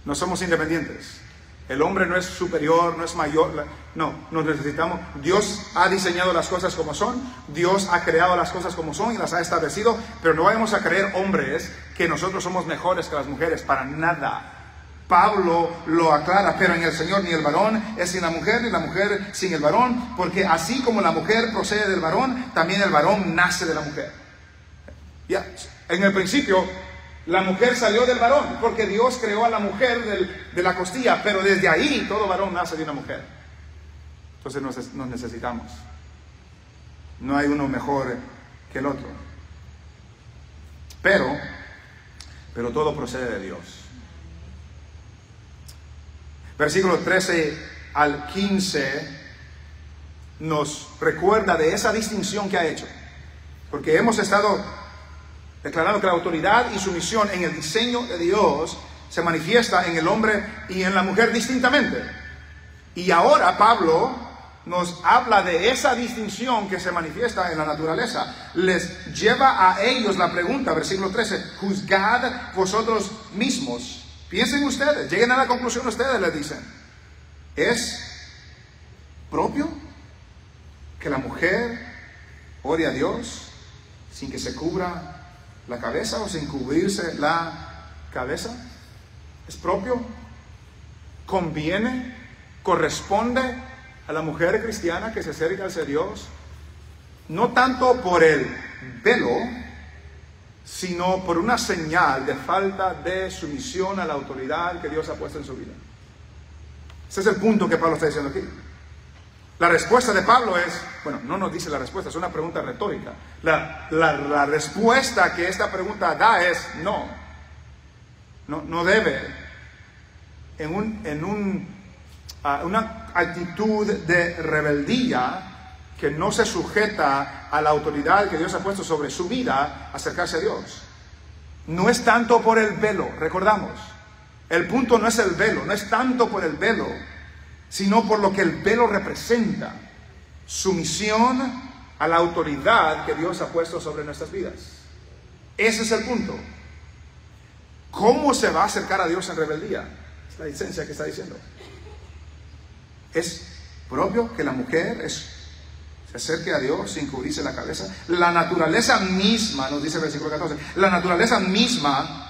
Speaker 1: No somos independientes. El hombre no es superior, no es mayor, no, nos necesitamos. Dios ha diseñado las cosas como son, Dios ha creado las cosas como son y las ha establecido, pero no vamos a creer, hombres, que nosotros somos mejores que las mujeres, para nada. Pablo lo aclara: pero en el Señor ni el varón es sin la mujer, ni la mujer sin el varón, porque así como la mujer procede del varón, también el varón nace de la mujer. Ya, en el principio, la mujer salió del varón, porque Dios creó a la mujer de la costilla, pero desde ahí todo varón nace de una mujer. Entonces nos necesitamos. No hay uno mejor que el otro. Pero todo procede de Dios. Versículos 13 al 15 nos recuerda de esa distinción que ha hecho. Porque hemos estado declarando que la autoridad y sumisión en el diseño de Dios se manifiesta en el hombre y en la mujer distintamente. Y ahora Pablo nos habla de esa distinción que se manifiesta en la naturaleza. Les lleva a ellos la pregunta, versículo 13: juzgad vosotros mismos. Piensen ustedes, lleguen a la conclusión ustedes, les dicen: ¿es propio que la mujer ore a Dios sin que se cubra la cabeza o sin cubrirse la cabeza? ¿Es propio? ¿Conviene? ¿Corresponde a la mujer cristiana que se acerca hacia Dios? No tanto por el velo, sino por una señal de falta de sumisión a la autoridad que Dios ha puesto en su vida. Ese es el punto que Pablo está diciendo aquí. La respuesta de Pablo es, bueno, no nos dice la respuesta, es una pregunta retórica. La respuesta que esta pregunta da es no. No debe. En una actitud de rebeldía que no se sujeta a la autoridad que Dios ha puesto sobre su vida, acercarse a Dios. No es tanto por el velo, recordamos. El punto no es el velo, no es tanto por el velo, sino por lo que el velo representa. Sumisión a la autoridad que Dios ha puesto sobre nuestras vidas. Ese es el punto. ¿Cómo se va a acercar a Dios en rebeldía? Es la licencia que está diciendo. Es propio que la mujer se acerque a Dios sin cubrirse la cabeza. La naturaleza misma, nos dice el versículo 14, la naturaleza misma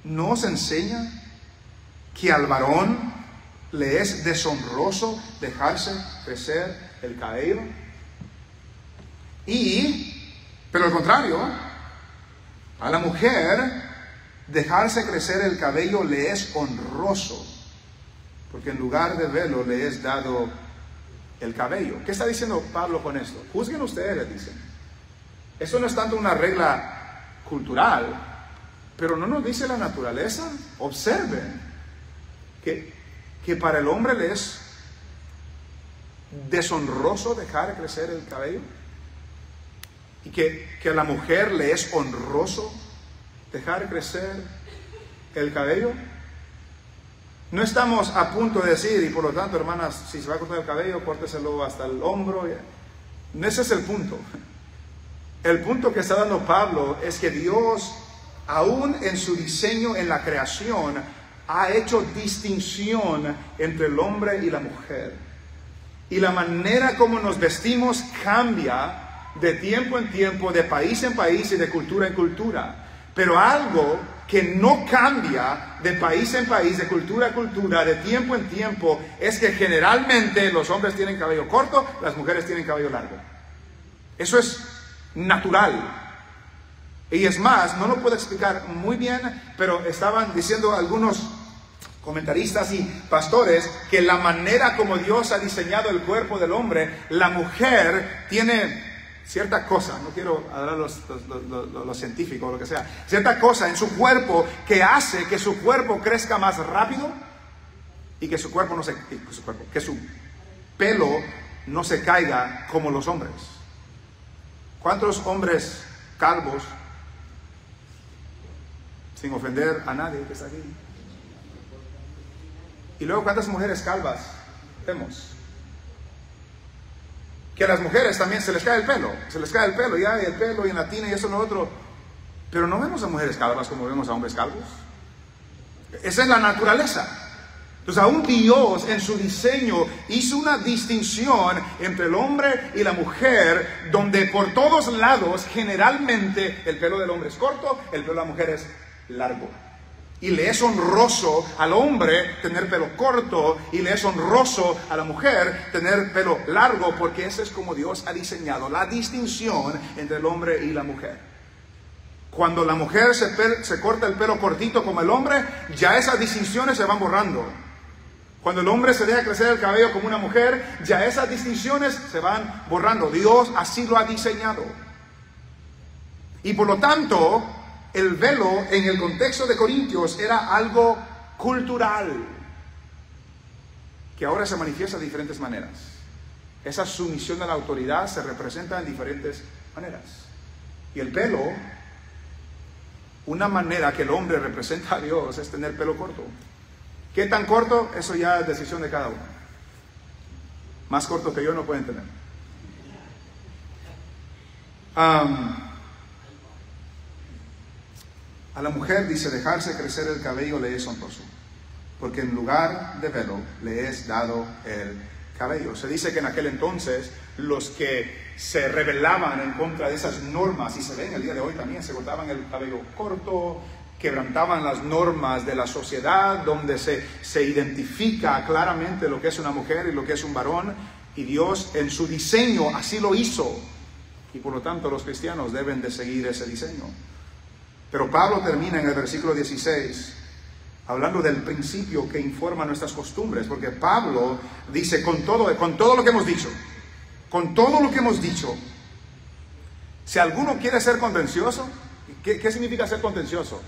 Speaker 1: nos enseña que al varón le es deshonroso dejarse crecer el cabello. Pero al contrario, a la mujer dejarse crecer el cabello le es honroso, porque en lugar de velo le es dado el cabello. ¿Qué está diciendo Pablo con esto? Juzguen ustedes, dicen. Eso no es tanto una regla cultural, pero no nos dice la naturaleza. Observen que para el hombre le es deshonroso dejar crecer el cabello, y que a la mujer le es honroso dejar crecer el cabello. No estamos a punto de decir, y por lo tanto, hermanas, si se va a cortar el cabello, córteselo hasta el hombro. No, ese es el punto. El punto que está dando Pablo es que Dios, aún en su diseño en la creación, ha hecho distinción entre el hombre y la mujer. Y la manera como nos vestimos cambia de tiempo en tiempo, de país en país y de cultura en cultura. Pero algo que no cambia de país en país, de cultura a cultura, de tiempo en tiempo, es que generalmente los hombres tienen cabello corto, las mujeres tienen cabello largo. Eso es natural. Y es más, no lo puedo explicar muy bien, pero estaban diciendo algunos comentaristas y pastores que la manera como Dios ha diseñado el cuerpo del hombre, la mujer tiene cierta cosa, no quiero hablar lo científico o lo que sea, cierta cosa en su cuerpo que hace que su cuerpo crezca más rápido y que su cuerpo que su pelo no se caiga como los hombres. ¿Cuántos hombres calvos, sin ofender a nadie que está aquí? Y luego, ¿cuántas mujeres calvas vemos? Que a las mujeres también se les cae el pelo, y el pelo y en la tina y eso y lo otro. Pero no vemos a mujeres calvas como vemos a hombres calvos. Esa es la naturaleza. Entonces, aún Dios en su diseño hizo una distinción entre el hombre y la mujer, donde por todos lados generalmente el pelo del hombre es corto, el pelo de la mujer es largo. Y le es honroso al hombre tener pelo corto, y le es honroso a la mujer tener pelo largo, porque ese es como Dios ha diseñado la distinción entre el hombre y la mujer. Cuando la mujer se corta el pelo cortito como el hombre, ya esas distinciones se van borrando. Cuando el hombre se deja crecer el cabello como una mujer, ya esas distinciones se van borrando. Dios así lo ha diseñado. Y por lo tanto, el velo en el contexto de Corintios era algo cultural, que ahora se manifiesta de diferentes maneras. Esa sumisión a la autoridad se representa en diferentes maneras. Y el pelo, una manera que el hombre representa a Dios es tener pelo corto. ¿Qué tan corto? Eso ya es decisión de cada uno. Más corto que yo no pueden tener. A la mujer dice, dejarse crecer el cabello le es honroso, porque en lugar de velo le es dado el cabello. Se dice que en aquel entonces los que se rebelaban en contra de esas normas, y se ven el día de hoy también, se cortaban el cabello corto, quebrantaban las normas de la sociedad, donde se identifica claramente lo que es una mujer y lo que es un varón, y Dios en su diseño así lo hizo, y por lo tanto los cristianos deben de seguir ese diseño. Pero Pablo termina en el versículo 16 hablando del principio que informa nuestras costumbres, porque Pablo dice con todo lo que hemos dicho, si alguno quiere ser contencioso, ¿qué significa ser contencioso?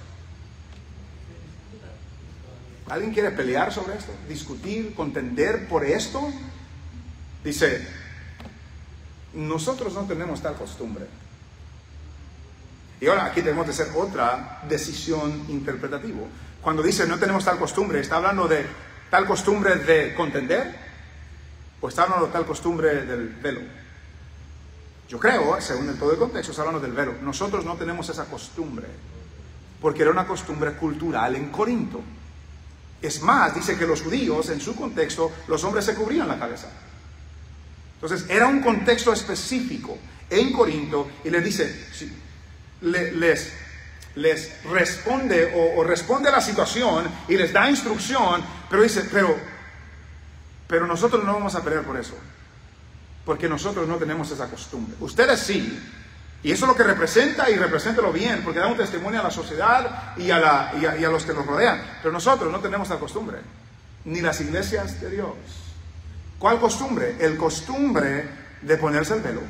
Speaker 1: ¿Alguien quiere pelear sobre esto? ¿Discutir, contender por esto? Dice, nosotros no tenemos tal costumbre. Y ahora aquí tenemos que hacer otra decisión interpretativa. Cuando dice no tenemos tal costumbre, ¿está hablando de tal costumbre de contender? ¿O está hablando de tal costumbre del velo? Yo creo, según todo el contexto, está hablando del velo. Nosotros no tenemos esa costumbre, porque era una costumbre cultural en Corinto. Es más, dice que los judíos, en su contexto, los hombres se cubrían la cabeza. Entonces, era un contexto específico en Corinto, y les dice, les responde o responde a la situación y les da instrucción, pero dice, pero nosotros no vamos a pelear por eso, porque nosotros no tenemos esa costumbre. Ustedes sí, y eso es lo que representa, y represéntelo bien, porque da un testimonio a la sociedad y a los que nos rodean, pero nosotros no tenemos la costumbre, ni las iglesias de Dios. ¿Cuál costumbre? El costumbre de ponerse el velo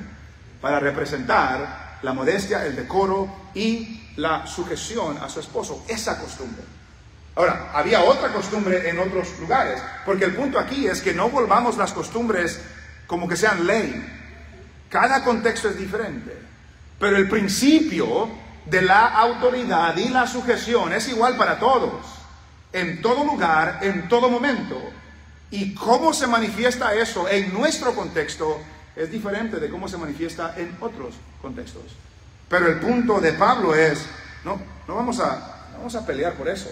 Speaker 1: para representar la modestia, el decoro y la sujeción a su esposo, esa costumbre. Ahora, había otra costumbre en otros lugares, porque el punto aquí es que no volvamos las costumbres como que sean ley. Cada contexto es diferente, pero el principio de la autoridad y la sujeción es igual para todos, en todo lugar, en todo momento. Y cómo se manifiesta eso en nuestro contexto es diferente de cómo se manifiesta en otros contextos. Pero el punto de Pablo es, no vamos a pelear por eso.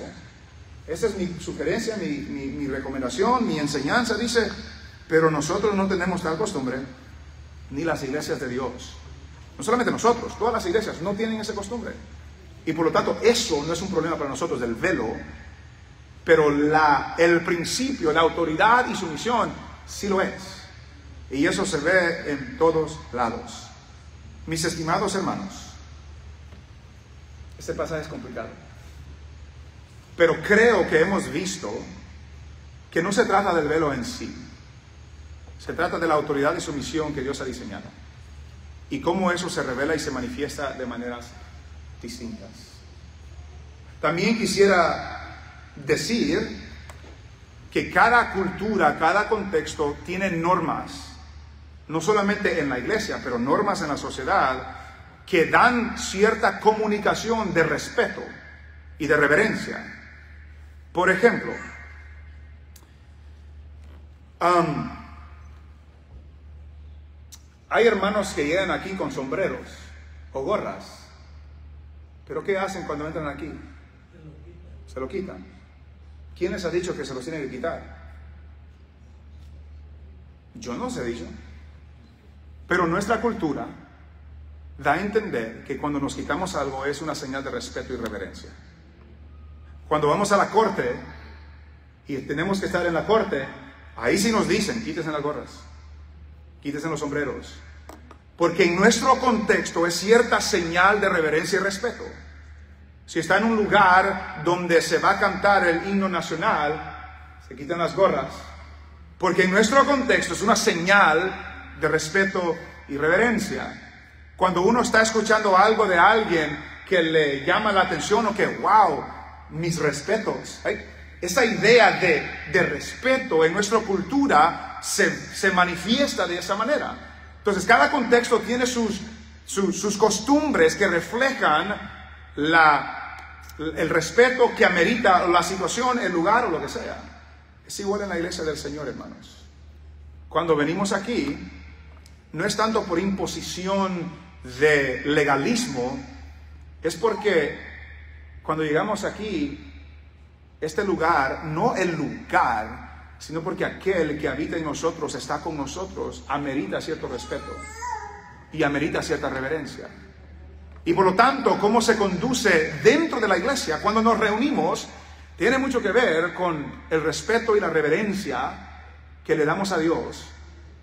Speaker 1: Esa es mi sugerencia, mi recomendación, mi enseñanza. Dice, pero nosotros no tenemos tal costumbre, ni las iglesias de Dios. No solamente nosotros, todas las iglesias no tienen esa costumbre. Y por lo tanto, eso no es un problema para nosotros del velo, pero el principio, la autoridad y sumisión sí lo es. Y eso se ve en todos lados. Mis estimados hermanos, este pasaje es complicado, pero creo que hemos visto que no se trata del velo en sí. Se trata de la autoridad y sumisión que Dios ha diseñado, y cómo eso se revela y se manifiesta de maneras distintas. También quisiera decir que cada cultura, cada contexto tiene normas, no solamente en la iglesia, pero normas en la sociedad que dan cierta comunicación de respeto y de reverencia. Por ejemplo, hay hermanos que llegan aquí con sombreros o gorras, pero ¿qué hacen cuando entran aquí? Se lo quitan. ¿Quién les ha dicho que se los tienen que quitar? Yo no se he dicho. Pero nuestra cultura da a entender que cuando nos quitamos algo es una señal de respeto y reverencia. Cuando vamos a la corte y tenemos que estar en la corte, ahí sí nos dicen, quítense las gorras, quítense los sombreros, porque en nuestro contexto es cierta señal de reverencia y respeto. Si está en un lugar donde se va a cantar el himno nacional, se quitan las gorras, porque en nuestro contexto es una señal de respeto y reverencia. Cuando uno está escuchando algo de alguien que le llama la atención o que, wow, mis respetos. Esa idea de respeto en nuestra cultura se manifiesta de esa manera. Entonces, cada contexto tiene sus costumbres que reflejan el respeto que amerita la situación, el lugar o lo que sea. Es igual en la iglesia del Señor, hermanos. Cuando venimos aquí, no es tanto por imposición de legalismo, es porque cuando llegamos aquí, este lugar, no el lugar, sino porque aquel que habita en nosotros, está con nosotros, amerita cierto respeto y amerita cierta reverencia. Y por lo tanto, cómo se conduce dentro de la iglesia cuando nos reunimos, tiene mucho que ver con el respeto y la reverencia que le damos a Dios,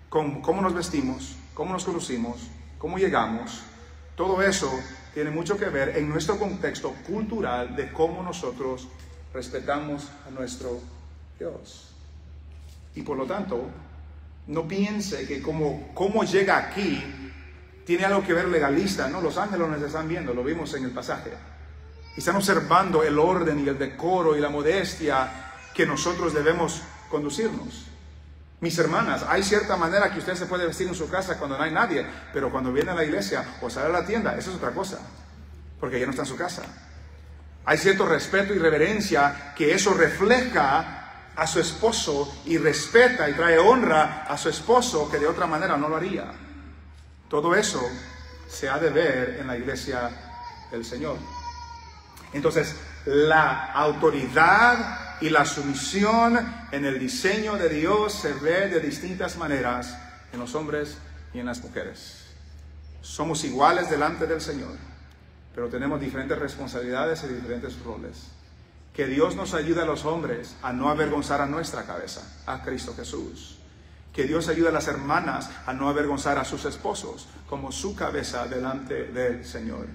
Speaker 1: con cómo nos vestimos, cómo nos conducimos, cómo llegamos. Todo eso tiene mucho que ver en nuestro contexto cultural de cómo nosotros respetamos a nuestro Dios. Y por lo tanto, no piense que como llega aquí tiene algo que ver legalista, ¿no? Los ángeles nos están viendo, lo vimos en el pasaje. Y están observando el orden y el decoro y la modestia que nosotros debemos conducirnos. Mis hermanas, hay cierta manera que usted se puede vestir en su casa cuando no hay nadie, pero cuando viene a la iglesia o sale a la tienda, eso es otra cosa, porque ya no está en su casa. Hay cierto respeto y reverencia que eso refleja a su esposo y respeta y trae honra a su esposo que de otra manera no lo haría. Todo eso se ha de ver en la iglesia del Señor. Entonces, la autoridad y la sumisión en el diseño de Dios se ve de distintas maneras en los hombres y en las mujeres. Somos iguales delante del Señor, pero tenemos diferentes responsabilidades y diferentes roles. Que Dios nos ayude a los hombres a no avergonzar a nuestra cabeza, a Cristo Jesús. Que Dios ayude a las hermanas a no avergonzar a sus esposos como su cabeza delante del Señor.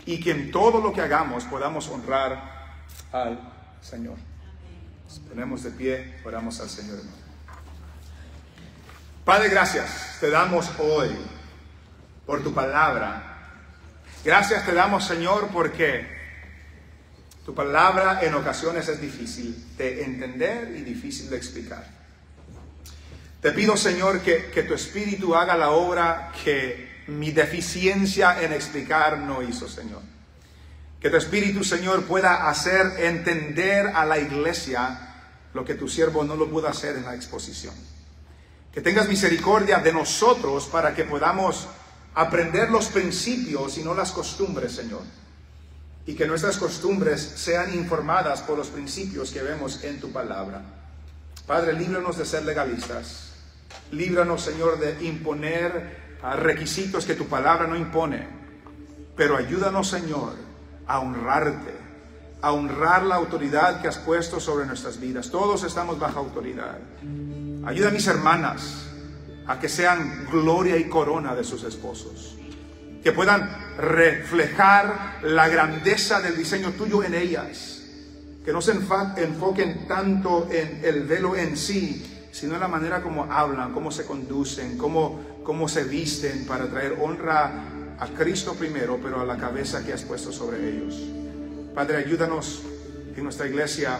Speaker 1: Y que en todo lo que hagamos podamos honrar al Señor. Nos ponemos de pie, oramos al Señor. Padre, gracias te damos hoy por tu palabra. Gracias te damos, Señor, porque tu palabra en ocasiones es difícil de entender y difícil de explicar. Te pido, Señor, que tu Espíritu haga la obra que mi deficiencia en explicar no hizo, Señor. Que tu Espíritu, Señor, pueda hacer entender a la iglesia lo que tu siervo no lo pudo hacer en la exposición. Que tengas misericordia de nosotros para que podamos aprender los principios y no las costumbres, Señor. Y que nuestras costumbres sean informadas por los principios que vemos en tu palabra. Padre, líbranos de ser legalistas. Líbranos, Señor, de imponer requisitos que tu palabra no impone. Pero ayúdanos, Señor, a honrarte, a honrar la autoridad que has puesto sobre nuestras vidas. Todos estamos bajo autoridad. Ayuda a mis hermanas a que sean gloria y corona de sus esposos. Que puedan reflejar la grandeza del diseño tuyo en ellas. Que no se enfoquen tanto en el velo en sí, sino en la manera como hablan, cómo se conducen, cómo se visten para traer honra a Cristo primero, pero a la cabeza que has puesto sobre ellos. Padre, ayúdanos en nuestra iglesia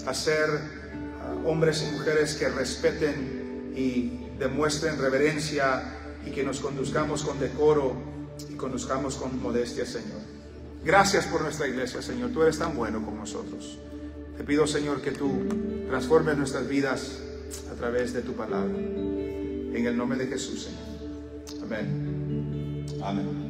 Speaker 1: a ser hombres y mujeres que respeten y demuestren reverencia y que nos conduzcamos con decoro y conduzcamos con modestia, Señor. Gracias por nuestra iglesia, Señor. Tú eres tan bueno con nosotros. Te pido, Señor, que tú transformes nuestras vidas a través de tu palabra. En el nombre de Jesús, Señor. Amén. Amén.